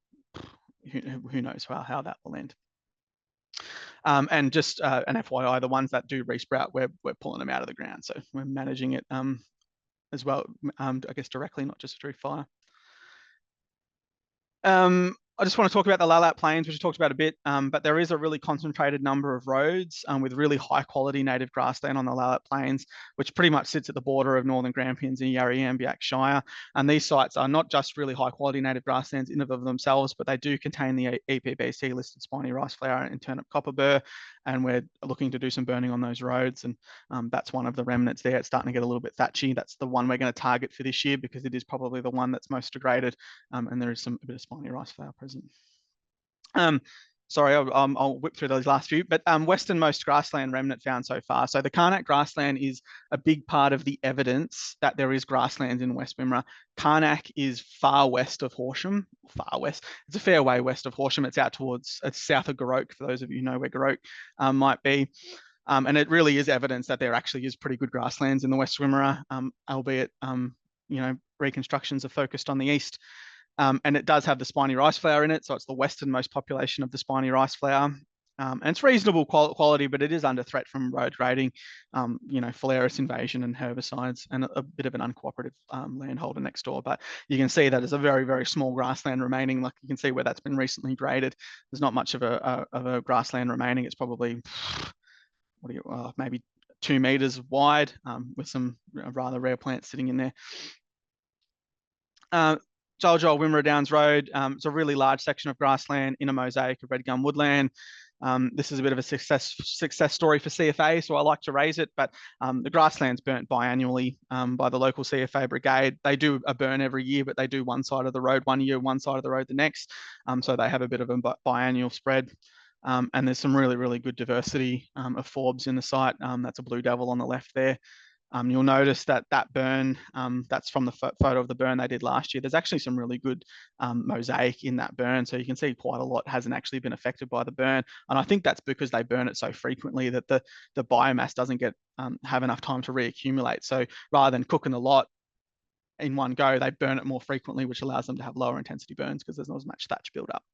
who knows how that will end. And just an FYI, the ones that do resprout, we're pulling them out of the ground. So we're managing it as well, I guess directly, not just through fire. I just want to talk about the Lalat Plains, which we talked about a bit, but there is a really concentrated number of roads with really high quality native grassland on the Lalat Plains, which pretty much sits at the border of Northern Grampians and Yarri-Ambiac Shire. And these sites are not just really high quality native grasslands in and of themselves, but they do contain the EPBC listed spiny rice flower and turnip copper and we're looking to do some burning on those roads. And that's one of the remnants there. It's starting to get a little bit thatchy. That's the one we're going to target for this year because it is probably the one that's most degraded, and there is a bit of spiny rice flower present. Sorry, I'll whip through those last few, but westernmost grassland remnant found so far. So the Karnak grassland is a big part of the evidence that there is grasslands in West Wimmera. Karnak is far west of Horsham, far west. It's a fair way west of Horsham. It's out towards, it's south of Garoke, for those of you who know where Garoke might be. And it really is evidence that there actually is pretty good grasslands in the West Wimmera, albeit, you know, reconstructions are focused on the east. And it does have the spiny rice flower in it, so it's the westernmost population of the spiny rice flower. And it's reasonable quality, but it is under threat from road grading, you know, Phalaris invasion and herbicides, and a bit of an uncooperative landholder next door. But you can see that there's a very, very small grassland remaining. Like you can see where that's been recently graded. There's not much of a grassland remaining. It's probably, maybe 2 meters wide, with some rather rare plants sitting in there. Joel Wimmera Downs Road, it's a really large section of grassland in a mosaic of red gum woodland. This is a bit of a success story for CFA, so I like to raise it, but the grassland's burnt biannually by the local CFA brigade. They do a burn every year, but they do one side of the road one year, one side of the road the next. So they have a bit of a biannual spread. And there's some really, really good diversity of forbs in the site. That's a blue devil on the left there. You'll notice that burn, that's from the photo of the burn they did last year. There's actually some really good mosaic in that burn. So you can see quite a lot hasn't actually been affected by the burn. And I think that's because they burn it so frequently that the biomass doesn't have enough time to reaccumulate. So rather than cooking the lot in one go, they burn it more frequently, which allows them to have lower intensity burns because there's not as much thatch build up.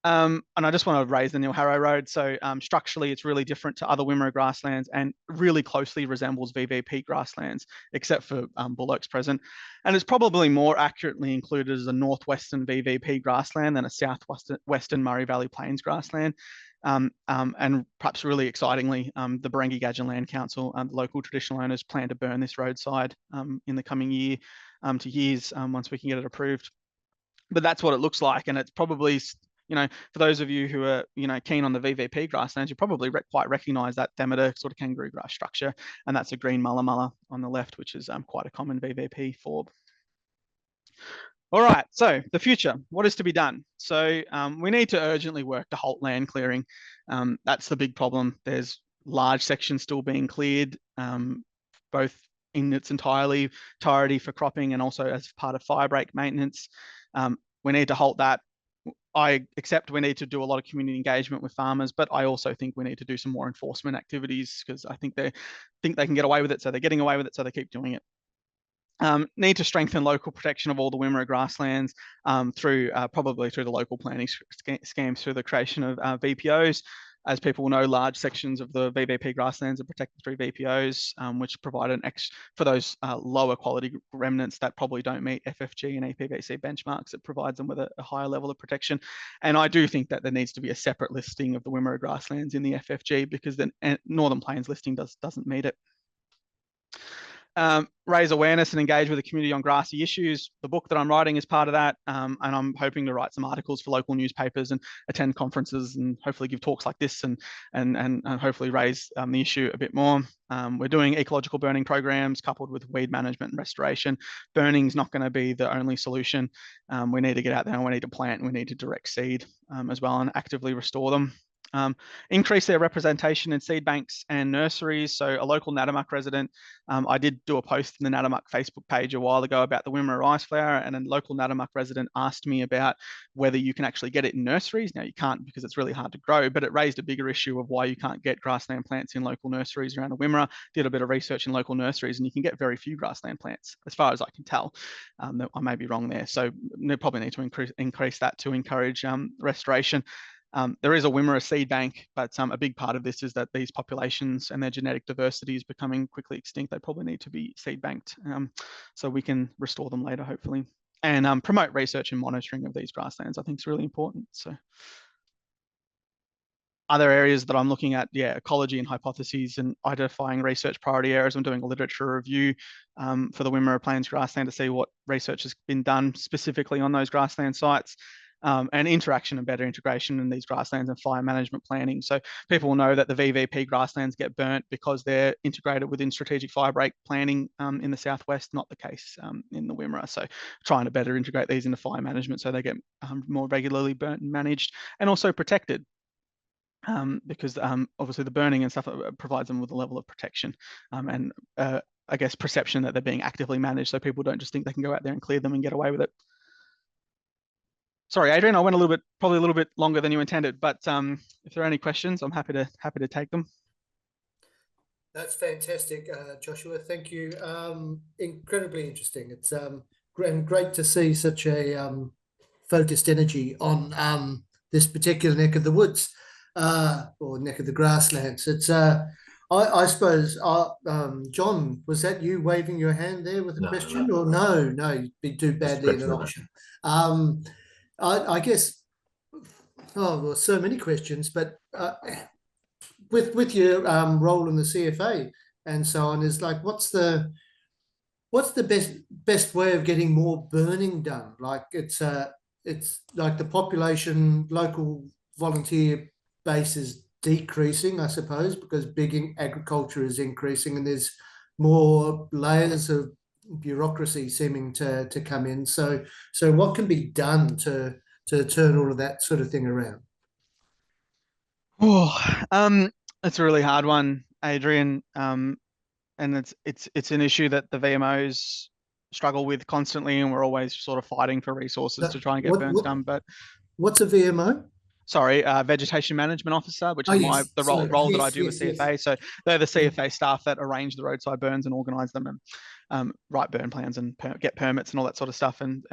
And I just want to raise the Neil Harrow Road. So structurally, it's really different to other Wimmera grasslands and really closely resembles VVP grasslands, except for bullocks present. And it's probably more accurately included as a northwestern VVP grassland than a southwestern Murray Valley Plains grassland. And perhaps really excitingly, the Barangi Gadgin Land Council, the local traditional owners, plan to burn this roadside in the coming year to years once we can get it approved. But that's what it looks like, and it's probably, you know, for those of you who are, you know, keen on the VVP grasslands, you probably quite recognise that Demeter sort of kangaroo grass structure, and that's a green mulla on the left, which is quite a common VVP forb. All right, so the future, what is to be done? So we need to urgently work to halt land clearing. That's the big problem. There's large sections still being cleared, both in its entirety for cropping and also as part of firebreak maintenance. We need to halt that. I accept we need to do a lot of community engagement with farmers, but I also think we need to do some more enforcement activities because I think they can get away with it, so they're getting away with it, so they keep doing it. Need to strengthen local protection of all the Wimmera grasslands through probably through the local planning schemes through the creation of VPOs. As people know, large sections of the VVP grasslands are protected through VPOs, which provide an extra, for those lower quality remnants that probably don't meet FFG and EPBC benchmarks, it provides them with a higher level of protection. And I do think that there needs to be a separate listing of the Wimmera grasslands in the FFG because the Northern Plains listing doesn't meet it. Raise awareness and engage with the community on grassy issues. The book that I'm writing is part of that, and I'm hoping to write some articles for local newspapers and attend conferences and hopefully give talks like this and hopefully raise the issue a bit more. We're doing ecological burning programs coupled with weed management and restoration. Burning is not going to be the only solution. We need to get out there and we need to plant and we need to direct seed as well and actively restore them. increase their representation in seed banks and nurseries. So a local Natimuk resident, I did do a post in the Natimuk Facebook page a while ago about the Wimmera rice flower, and a local Natimuk resident asked me about whether you can actually get it in nurseries. Now you can't, because it's really hard to grow, but it raised a bigger issue of why you can't get grassland plants in local nurseries around the Wimmera. Did a bit of research in local nurseries, and you can get very few grassland plants, as far as I can tell. I may be wrong there. So they probably need to increase that to encourage restoration. There is a Wimmera seed bank, but a big part of this is that these populations and their genetic diversity is becoming quickly extinct. They probably need to be seed banked, so we can restore them later, hopefully. And promote research and monitoring of these grasslands, I think, is really important. So other areas that I'm looking at, ecology and hypotheses and identifying research priority areas. I'm doing a literature review for the Wimmera Plains grassland to see what research has been done specifically on those grassland sites. And interaction and better integration in these grasslands and fire management planning. So people will know that the VVP grasslands get burnt because they're integrated within strategic fire break planning in the southwest, not the case in the Wimmera. So trying to better integrate these into fire management so they get more regularly burnt and managed, and also protected. Because obviously the burning and stuff provides them with a level of protection and I guess perception that they're being actively managed, so people don't just think they can go out there and clear them and get away with it. Sorry, Adrian, I went probably a little bit longer than you intended, but if there are any questions, I'm happy to take them.
That's fantastic, Joshua. Thank you. Incredibly interesting. It's great to see such a focused energy on this particular neck of the woods or neck of the grasslands. It's I suppose, John, was that you waving your hand there with a question? Or no, you'd be too badly in an auction. I guess, well, so many questions, but with your role in the CFA and so on, is like, what's the best way of getting more burning done? Like it's like the population, local volunteer base is decreasing, I suppose, because big agriculture is increasing and there's more layers of bureaucracy seeming to come in. So what can be done to turn all of that sort of thing around?
Oh, it's a really hard one, Adrian. And it's an issue that the VMOs struggle with constantly, and we're always sort of fighting for resources to try and get burns done. But
what's a VMO?
Sorry, vegetation management officer, which is the role that I do with CFA. So they're the CFA staff that arrange the roadside burns and organise them and write burn plans and get permits and all that sort of stuff. And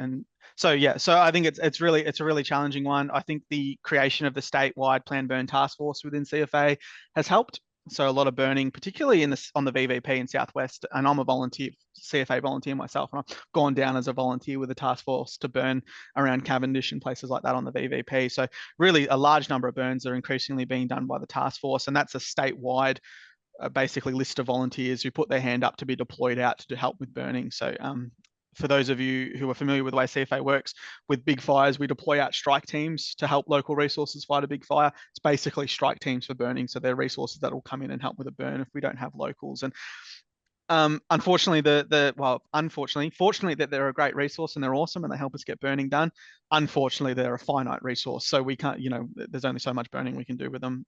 so I think it's a really challenging one. I think the creation of the statewide planned burn task force within CFA has helped. So a lot of burning, particularly on the VVP in Southwest, and I'm a CFA volunteer myself, and I've gone down as a volunteer with the task force to burn around Cavendish and places like that on the VVP. So really a large number of burns are increasingly being done by the task force, and that's a statewide basically list of volunteers who put their hand up to be deployed out to help with burning. So for those of you who are familiar with the way CFA works, with big fires, we deploy out strike teams to help local resources fight a big fire. It's basically strike teams for burning. So they're resources that will come in and help with a burn if we don't have locals. And unfortunately, fortunately that they're a great resource and they're awesome and they help us get burning done. Unfortunately, they're a finite resource. So we can't, there's only so much burning we can do with them.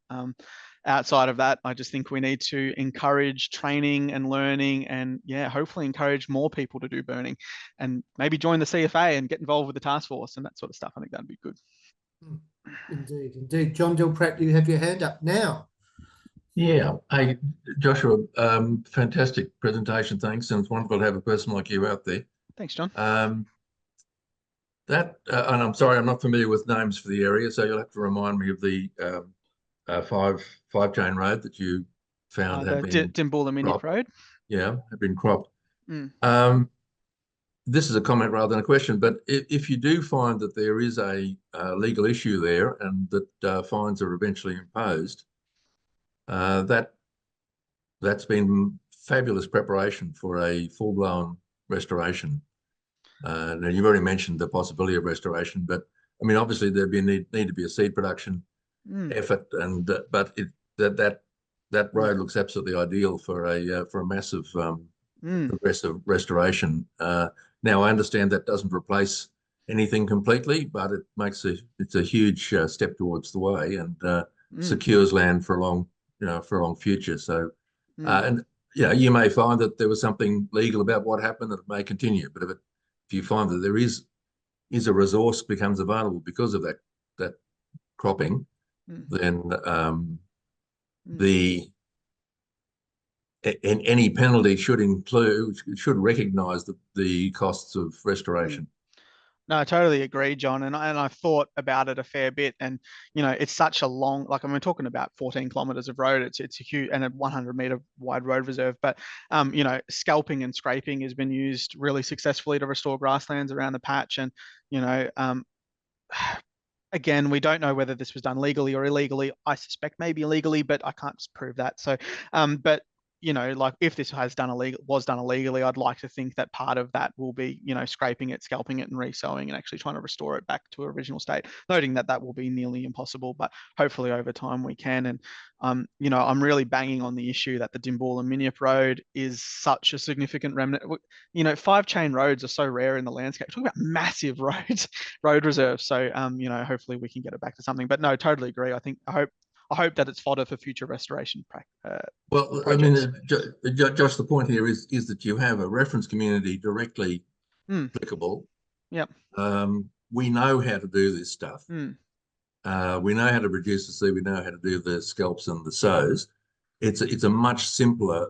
Outside of that, I just think we need to encourage training and learning and hopefully encourage more people to do burning and maybe join the CFA and get involved with the task force and that sort of stuff. I think that'd be good.
Indeed. John Dill Pratt, you have your hand up now.
Yeah. Hey, Joshua, fantastic presentation. Thanks. And it's wonderful to have a person like you out there.
Thanks, John.
And I'm sorry, I'm not familiar with names for the area, so you'll have to remind me of the five chain road that you found had been
Dimboola Road.
Yeah, had been cropped. This is a comment rather than a question, but if you do find that there is a legal issue there and that fines are eventually imposed, that's been fabulous preparation for a full-blown restoration. Now you've already mentioned the possibility of restoration, but I mean, obviously there'd need to be a seed production effort, and but that road looks absolutely ideal for a massive progressive restoration. Now I understand that doesn't replace anything completely, but it makes it's a huge step towards the way, and secures land for a long, for a long future. So,
Mm.
and you may find that there was something legal about what happened that it may continue. But if you find that there is a resource becomes available because of that cropping, then any penalty should recognise the costs of restoration.
No, I totally agree, John. And I've thought about it a fair bit. And, it's such a long, like, we're talking about 14 kilometers of road. It's a huge and a 100-meter wide road reserve. But, scalping and scraping has been used really successfully to restore grasslands around the patch. And, again, we don't know whether this was done legally or illegally. I suspect maybe illegally, but I can't prove that. So, but like if this was done illegally, I'd like to think that part of that will be, scraping it, scalping it, and resowing, and actually trying to restore it back to original state. Noting that will be nearly impossible, but hopefully over time we can. And I'm really banging on the issue that the Dimboola Minyip Road is such a significant remnant. 5-chain roads are so rare in the landscape. Talking about massive roads, road reserves. So hopefully we can get it back to something. But no, totally agree. I hope that it's fodder for future restoration
well,
projects.
I mean, Josh, the point here is that you have a reference community directly applicable.
Yep.
We know how to do this stuff. We know how to produce the seed. We know how to do the scalps and the sows. It's a much simpler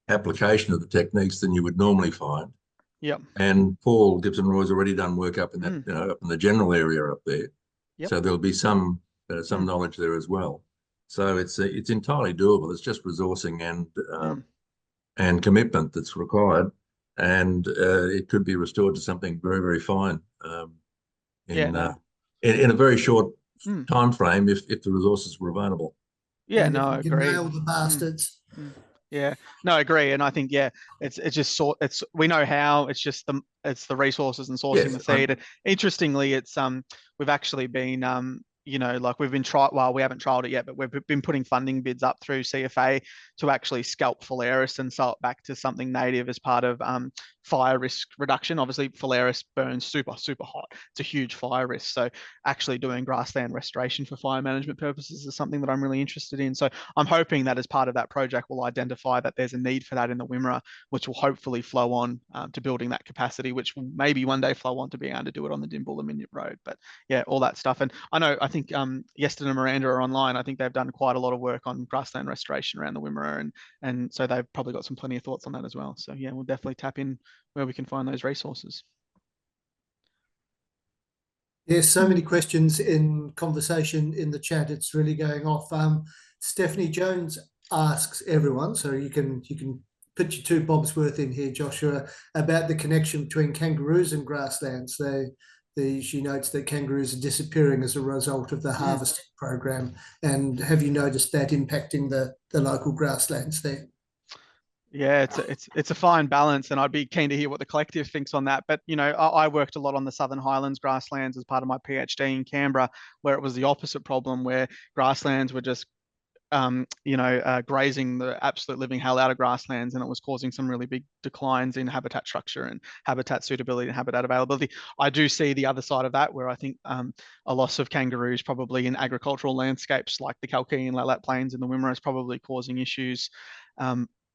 application of the techniques than you would normally find.
Yep.
And Paul Gibson Roy's already done work up in that, up in the general area up there.
Yep.
So there'll be some knowledge there as well. So it's entirely doable. It's just resourcing and commitment that's required, and it could be restored to something very, very fine in a very short time frame if the resources were available.
Yeah,
and
no, I agree.
Nail the bastards.
Yeah, no, I agree. And I think, it's just we know how. It's just the resources and sourcing the seed. And interestingly, it's we've actually been like we've been we haven't trialed it yet, but we've been putting funding bids up through CFA to actually scalp phalaris and sell it back to something native as part of fire risk reduction. Obviously, phalaris burns super, super hot. It's a huge fire risk. So actually doing grassland restoration for fire management purposes is something that I'm really interested in. So I'm hoping that as part of that project, we'll identify that there's a need for that in the Wimmera, which will hopefully flow on to building that capacity, which will maybe one day flow on to being able to do it on the Dimboola Minyip Road. But yeah, all that stuff. And I think Yeston and Miranda are online. I think they've done quite a lot of work on grassland restoration around the Wimmera, and so they've probably got some plenty of thoughts on that as well. So yeah, we'll definitely tap in where we can find those resources.
There's so many questions in conversation in the chat. It's really going off. Stephanie Jones asks everyone, so you can put your 2 bobs worth in here, Joshua, about the connection between kangaroos and grasslands. She notes that kangaroos are disappearing as a result of the harvesting program. And have you noticed that impacting the local grasslands there?
Yeah, it's a fine balance, and I'd be keen to hear what the collective thinks on that. But I worked a lot on the Southern Highlands grasslands as part of my PhD in Canberra, where it was the opposite problem, where grasslands were just grazing the absolute living hell out of grasslands, and it was causing some really big declines in habitat structure and habitat suitability and habitat availability. I do see the other side of that, where I think a loss of kangaroos probably in agricultural landscapes like the Kalkee and Lalap Plains and the Wimmera is probably causing issues.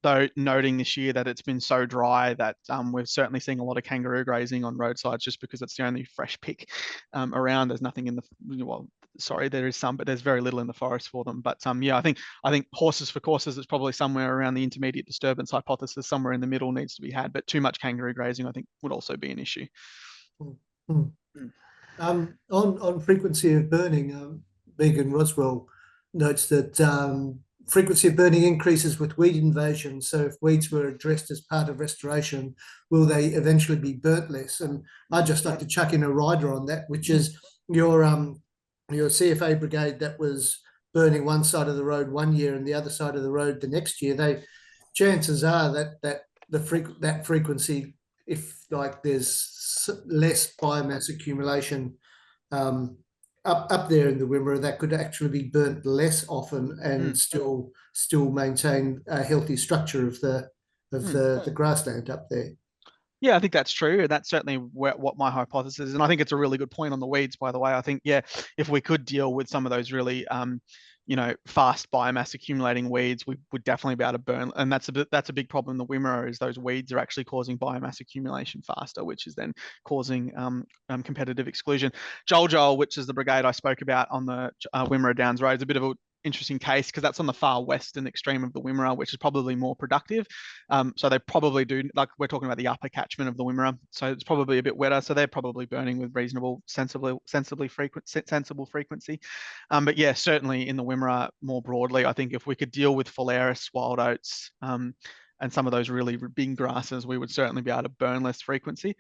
Though noting this year that it's been so dry that we're certainly seeing a lot of kangaroo grazing on roadsides just because it's the only fresh pick around. There's nothing in there is some, but there's very little in the forest for them. But I think horses for courses is probably somewhere around the intermediate disturbance hypothesis, somewhere in the middle needs to be had. But too much kangaroo grazing, I think, would also be an issue.
On frequency of burning, Megan Roswell notes that frequency of burning increases with weed invasion. So if weeds were addressed as part of restoration, will they eventually be burnt less? And I'd just like to chuck in a rider on that, which is your CFA brigade that was burning one side of the road one year and the other side of the road the next year. Chances are that frequency, if like there's less biomass accumulation up there in the Wimmera, that could actually be burnt less often and still maintain a healthy structure of the grassland up there.
Yeah, I think that's true. And that's certainly what my hypothesis is. And I think it's a really good point on the weeds, by the way. I think, yeah, if we could deal with some of those really, fast biomass accumulating weeds, we would definitely be able to burn. And that's a big problem in the Wimmera, is those weeds are actually causing biomass accumulation faster, which is then causing competitive exclusion. Joel, which is the brigade I spoke about on the Wimmera Downs Road, is a bit of an interesting case because that's on the far western extreme of the Wimmera, which is probably more productive. So they probably do, like we're talking about the upper catchment of the Wimmera, so it's probably a bit wetter. So they're probably burning with reasonable, sensible frequency. But yeah, certainly in the Wimmera more broadly, I think if we could deal with phalaris, wild oats, and some of those really big grasses, we would certainly be able to burn less frequently.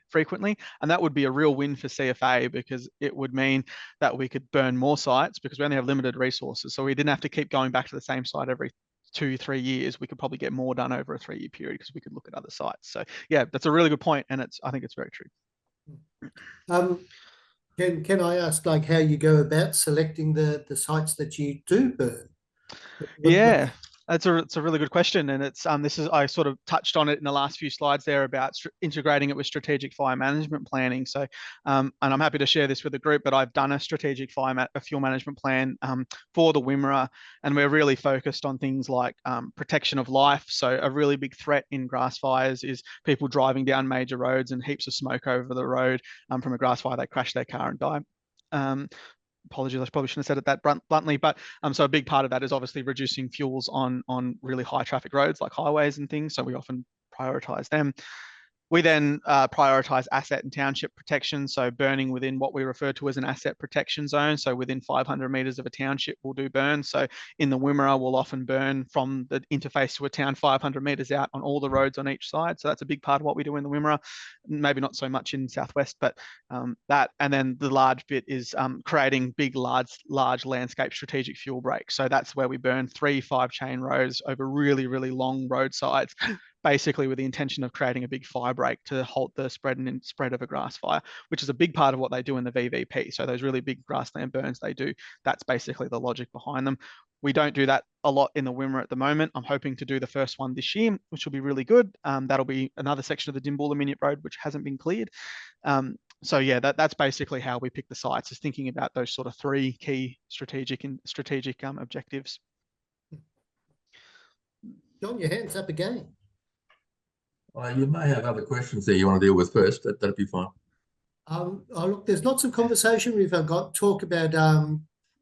And that would be a real win for CFA, because it would mean that we could burn more sites, because we only have limited resources. So we didn't have to keep going back to the same site every 2-3 years. We could probably get more done over a 3-year period, because we could look at other sites. So yeah, that's a really good point, and I think it's very true.
Can I ask, like, how you go about selecting the sites that you do burn?
Yeah, it's a really good question, and it's I sort of touched on it in the last few slides there about integrating it with strategic fire management planning. So, and I'm happy to share this with the group, but I've done a strategic fuel management plan for the Wimmera, and we're really focused on things like protection of life. So a really big threat in grass fires is people driving down major roads and heaps of smoke over the road from a grass fire. They crash their car and die. Apologies, I probably shouldn't have said it that bluntly, but so a big part of that is obviously reducing fuels on really high traffic roads like highways and things. So we often prioritize them. We then prioritize asset and township protection, so burning within what we refer to as an asset protection zone. So within 500 metres of a township, we'll do burn. So in the Wimmera, we'll often burn from the interface to a town 500 metres out on all the roads on each side. So that's a big part of what we do in the Wimmera. Maybe not so much in Southwest, but that. And then the large bit is creating big, large landscape strategic fuel breaks. So that's where we burn 3-5 chain rows over really, really long roadsides, basically with the intention of creating a big fire break to halt the spread of a grass fire, which is a big part of what they do in the VVP. So those really big grassland burns they do, that's basically the logic behind them. We don't do that a lot in the Wimmera at the moment. I'm hoping to do the first one this year, which will be really good. That'll be another section of the Dimboola Miniot Road, which hasn't been cleared. So yeah, that's basically how we pick the sites, is thinking about those sort of 3 key strategic objectives.
John, your hand's up again.
You may have other questions there you want to deal with first. That'd be fine.
Look, there's lots of conversation we've got. Talk about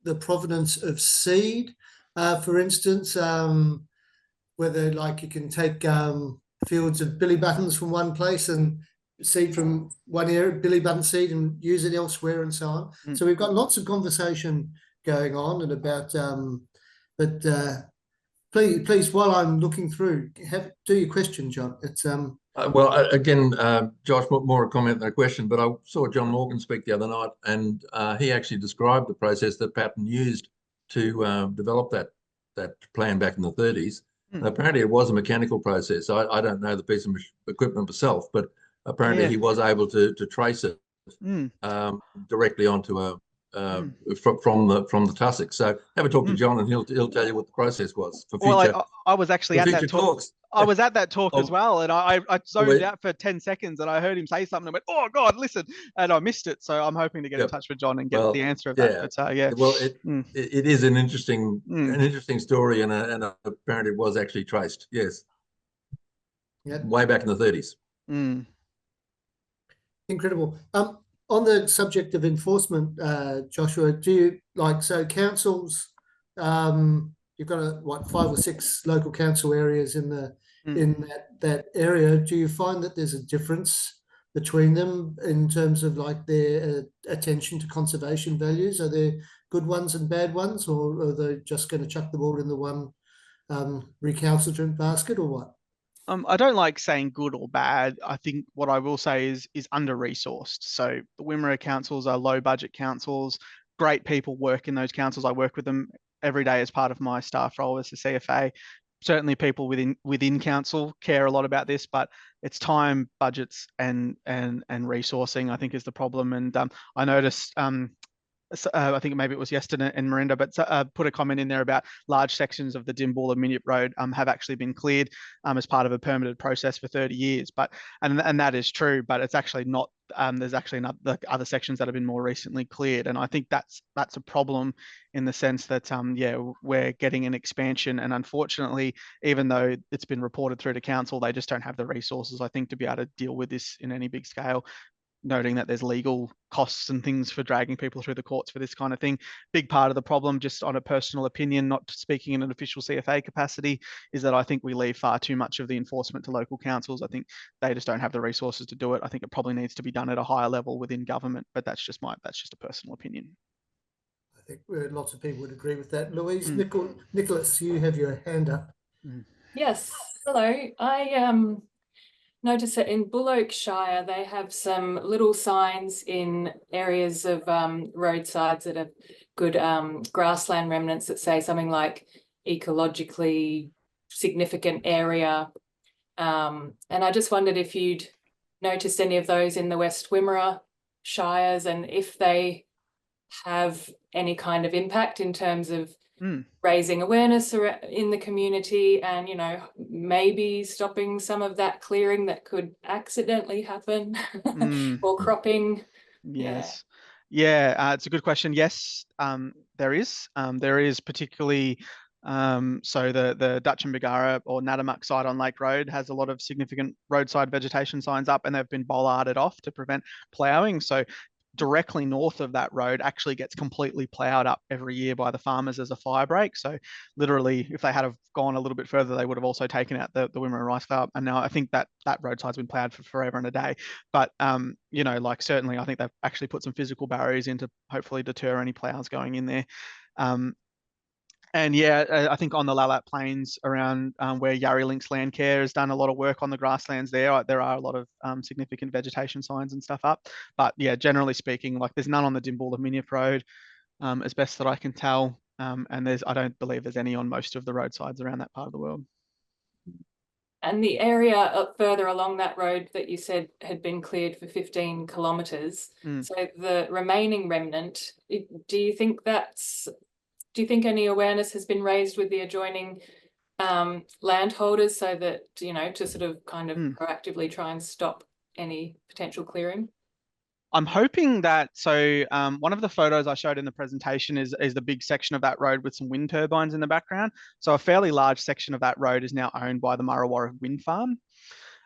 the provenance of seed, for instance, whether, like, you can take fields of billy buttons from one place and seed from one area, billy button seed, and use it elsewhere, and so on. So we've got lots of conversation going on, and about Please, while I'm looking through, do your question, John. It's
well, again, Josh, more a comment than a question, but I saw John Morgan speak the other night, and he actually described the process that Patton used to develop that plan back in the 30s. Apparently, it was a mechanical process. I don't know the piece of equipment myself, but apparently he was able to trace it directly onto from the tussock. So have a talk to John, and he'll tell you what the process was for future.
Well, I was actually at that talk.
Talks.
I was at that talk as well, and I zoned out for 10 seconds, and I heard him say something. I went, "Oh God, listen!" and I missed it. So I'm hoping to get in touch with John and get the answer of that. But, yeah.
Well, it is an interesting story, and apparently it was actually traced. Yes. Yep. Way back in the 30s.
Incredible. On the subject of enforcement, Joshua, do you so councils? You've got 5 or 6 local council areas in that area. Do you find that there's a difference between them in terms of their attention to conservation values? Are there good ones and bad ones, or are they just going to chuck them all in the one recalcitrant basket, or what?
I don't like saying good or bad. I think what I will say is under-resourced. So the Wimmera councils are low-budget councils. Great people work in those councils. I work with them every day as part of my staff role as a CFA. Certainly people within council care a lot about this, but it's time, budgets, and resourcing, I think, is the problem. And I noticed I think maybe it was yesterday in Marinda, but put a comment in there about large sections of the Dimboola Minyip Road have actually been cleared as part of a permitted process for 30 years. And that is true, but it's actually not. There's actually other sections that have been more recently cleared, and I think that's a problem in the sense that yeah, we're getting an expansion, and unfortunately, even though it's been reported through to council, they just don't have the resources, I think, to be able to deal with this in any big scale. Noting that there's legal costs and things for dragging people through the courts for this kind of thing. Big part of the problem, just on a personal opinion, not speaking in an official CFA capacity, is that I think we leave far too much of the enforcement to local councils. I think they just don't have the resources to do it. I think it probably needs to be done at a higher level within government, but that's just a personal opinion.
I think lots of people would agree with that. Louise, Nicholas, you have your hand up.
Yes, hello. I noticed that in Bull Shire, they have some little signs in areas of roadsides that have good grassland remnants that say something like ecologically significant area. And I just wondered if you'd noticed any of those in the West Wimmera Shires, and if they have any kind of impact in terms of raising awareness in the community, and, you know, maybe stopping some of that clearing that could accidentally happen or cropping.
Yes. Yeah, it's a good question. Yes, there is. There is particularly, so the Dutch and Bagara or Natimuk side on Lake Road has a lot of significant roadside vegetation signs up, and they've been bollarded off to prevent ploughing. So directly north of that road actually gets completely ploughed up every year by the farmers as a fire break. So literally, if they had have gone a little bit further, they would have also taken out the Wimmera rice flour. And now I think that roadside's been ploughed for forever and a day. But you know, like, certainly I think they've actually put some physical barriers in to hopefully deter any ploughs going in there. And yeah, I think on the Lalat Plains around where Yarri Links Land Care has done a lot of work on the grasslands there are a lot of significant vegetation signs and stuff up. But yeah, generally speaking, like, there's none on the Dimboola Minyip Road, as best that I can tell. And I don't believe there's any on most of the roadsides around that part of the world.
And the area up further along that road that you said had been cleared for 15 kilometres. So the remaining remnant, do you think any awareness has been raised with the adjoining landholders, so that, you know, to sort of kind of proactively try and stop any potential clearing?
I'm hoping that, so one of the photos I showed in the presentation is the big section of that road with some wind turbines in the background. So a fairly large section of that road is now owned by the Murrawarra Wind Farm.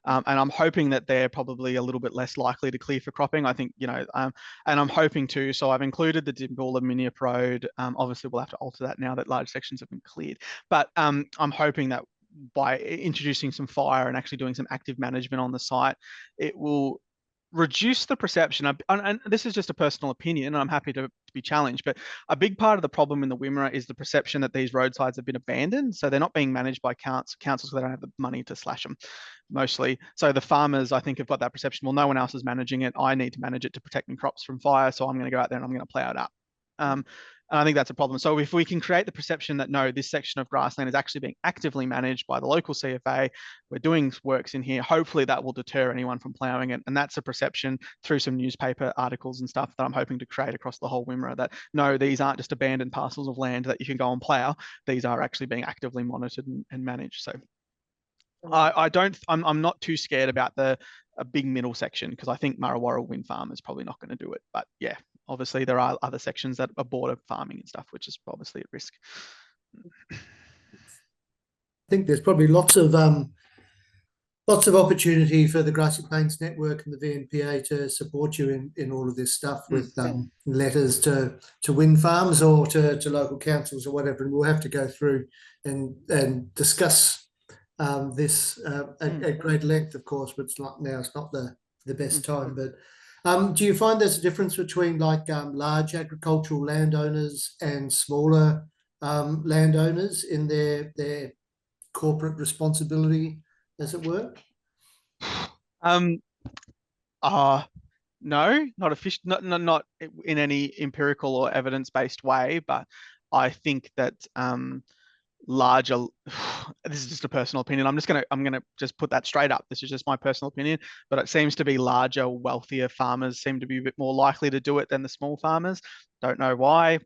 And I'm hoping that they're probably a little bit less likely to clear for cropping. I think, you know, and I'm hoping to, so I've included the Dimboola Minyip Road. Obviously we'll have to alter that now that large sections have been cleared. But I'm hoping that by introducing some fire and actually doing some active management on the site, it will reduce the perception. And this is just a personal opinion, and I'm happy to be challenged, but a big part of the problem in the Wimmera is the perception that these roadsides have been abandoned. So they're not being managed by councils because they don't have the money to slash them, mostly. So the farmers, I think, have got that perception, well, no one else is managing it, I need to manage it to protect my crops from fire, so I'm going to go out there and I'm going to plough it up. And I think that's a problem. So if we can create the perception that, no, this section of grassland is actually being actively managed by the local CFA, we're doing works in here, hopefully that will deter anyone from ploughing it. And that's a perception through some newspaper articles and stuff that I'm hoping to create across the whole Wimmera, that no, these aren't just abandoned parcels of land that you can go and plough. These are actually being actively monitored and managed. So I'm not too scared about a big middle section, because I think Murrawarra Wind Farm is probably not going to do it. But yeah, obviously there are other sections that are border farming and stuff, which is obviously at risk.
I think there's probably lots of opportunity for the Grassy Plains Network and the VNPA to support you in all of this stuff, with letters to wind farms or to local councils or whatever. And we'll have to go through and discuss this at great length, of course, but it's not the best time. But do you find there's a difference between, like, large agricultural landowners and smaller landowners in their corporate responsibility, as it were?
No, not official, not in any empirical or evidence-based way, but I think that larger, this is just a personal opinion. I'm gonna just put that straight up. This is just my personal opinion, but it seems to be larger, wealthier farmers seem to be a bit more likely to do it than the small farmers. Don't know why.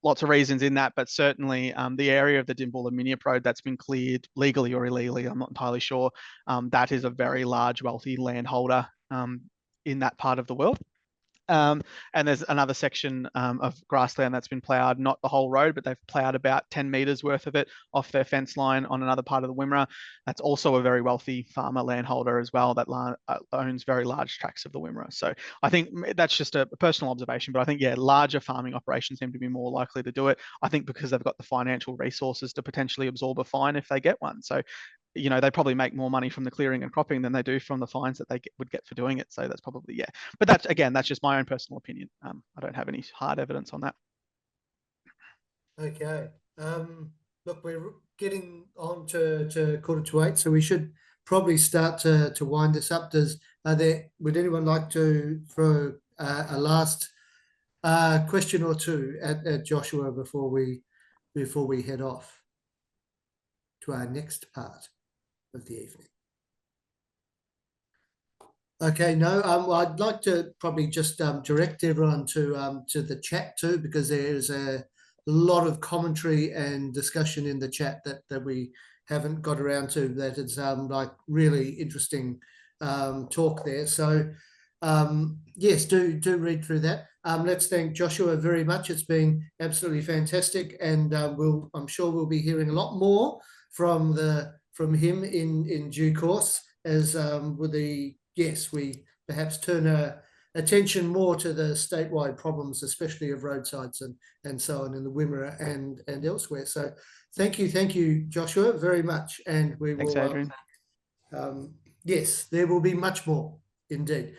Lots of reasons in that, but certainly the area of the Dimboola Miniop Road that's been cleared legally or illegally, I'm not entirely sure. That is a very large, wealthy landholder in that part of the world. And there's another section of grassland that's been ploughed, not the whole road, but they've ploughed about 10 metres worth of it off their fence line on another part of the Wimmera. That's also a very wealthy farmer landholder as well that owns very large tracts of the Wimmera. So I think that's just a personal observation, but I think, yeah, larger farming operations seem to be more likely to do it. I think because they've got the financial resources to potentially absorb a fine if they get one. So, you know, they probably make more money from the clearing and cropping than they do from the fines that they would get for doing it. So that's probably, yeah. But that's, again, that's just my own personal opinion. I don't have any hard evidence on that.
Okay. Look, we're getting on to 7:45, so we should probably start to wind this up. Would anyone like to throw a last question or two at Joshua before we head off to our next part of the evening? Okay, no, I'd like to probably just direct everyone to the chat too, because there's a lot of commentary and discussion in the chat that we haven't got around to. That is like really interesting talk there. So yes, do read through that. Let's thank Joshua very much. It's been absolutely fantastic, and I'm sure we'll be hearing a lot more from him in due course as we perhaps turn our attention more to the statewide problems, especially of roadsides and so on in the Wimmera and elsewhere. So thank you, Joshua, very much. And we
Thanks,
will,
Adrian.
yes, there will be much more indeed.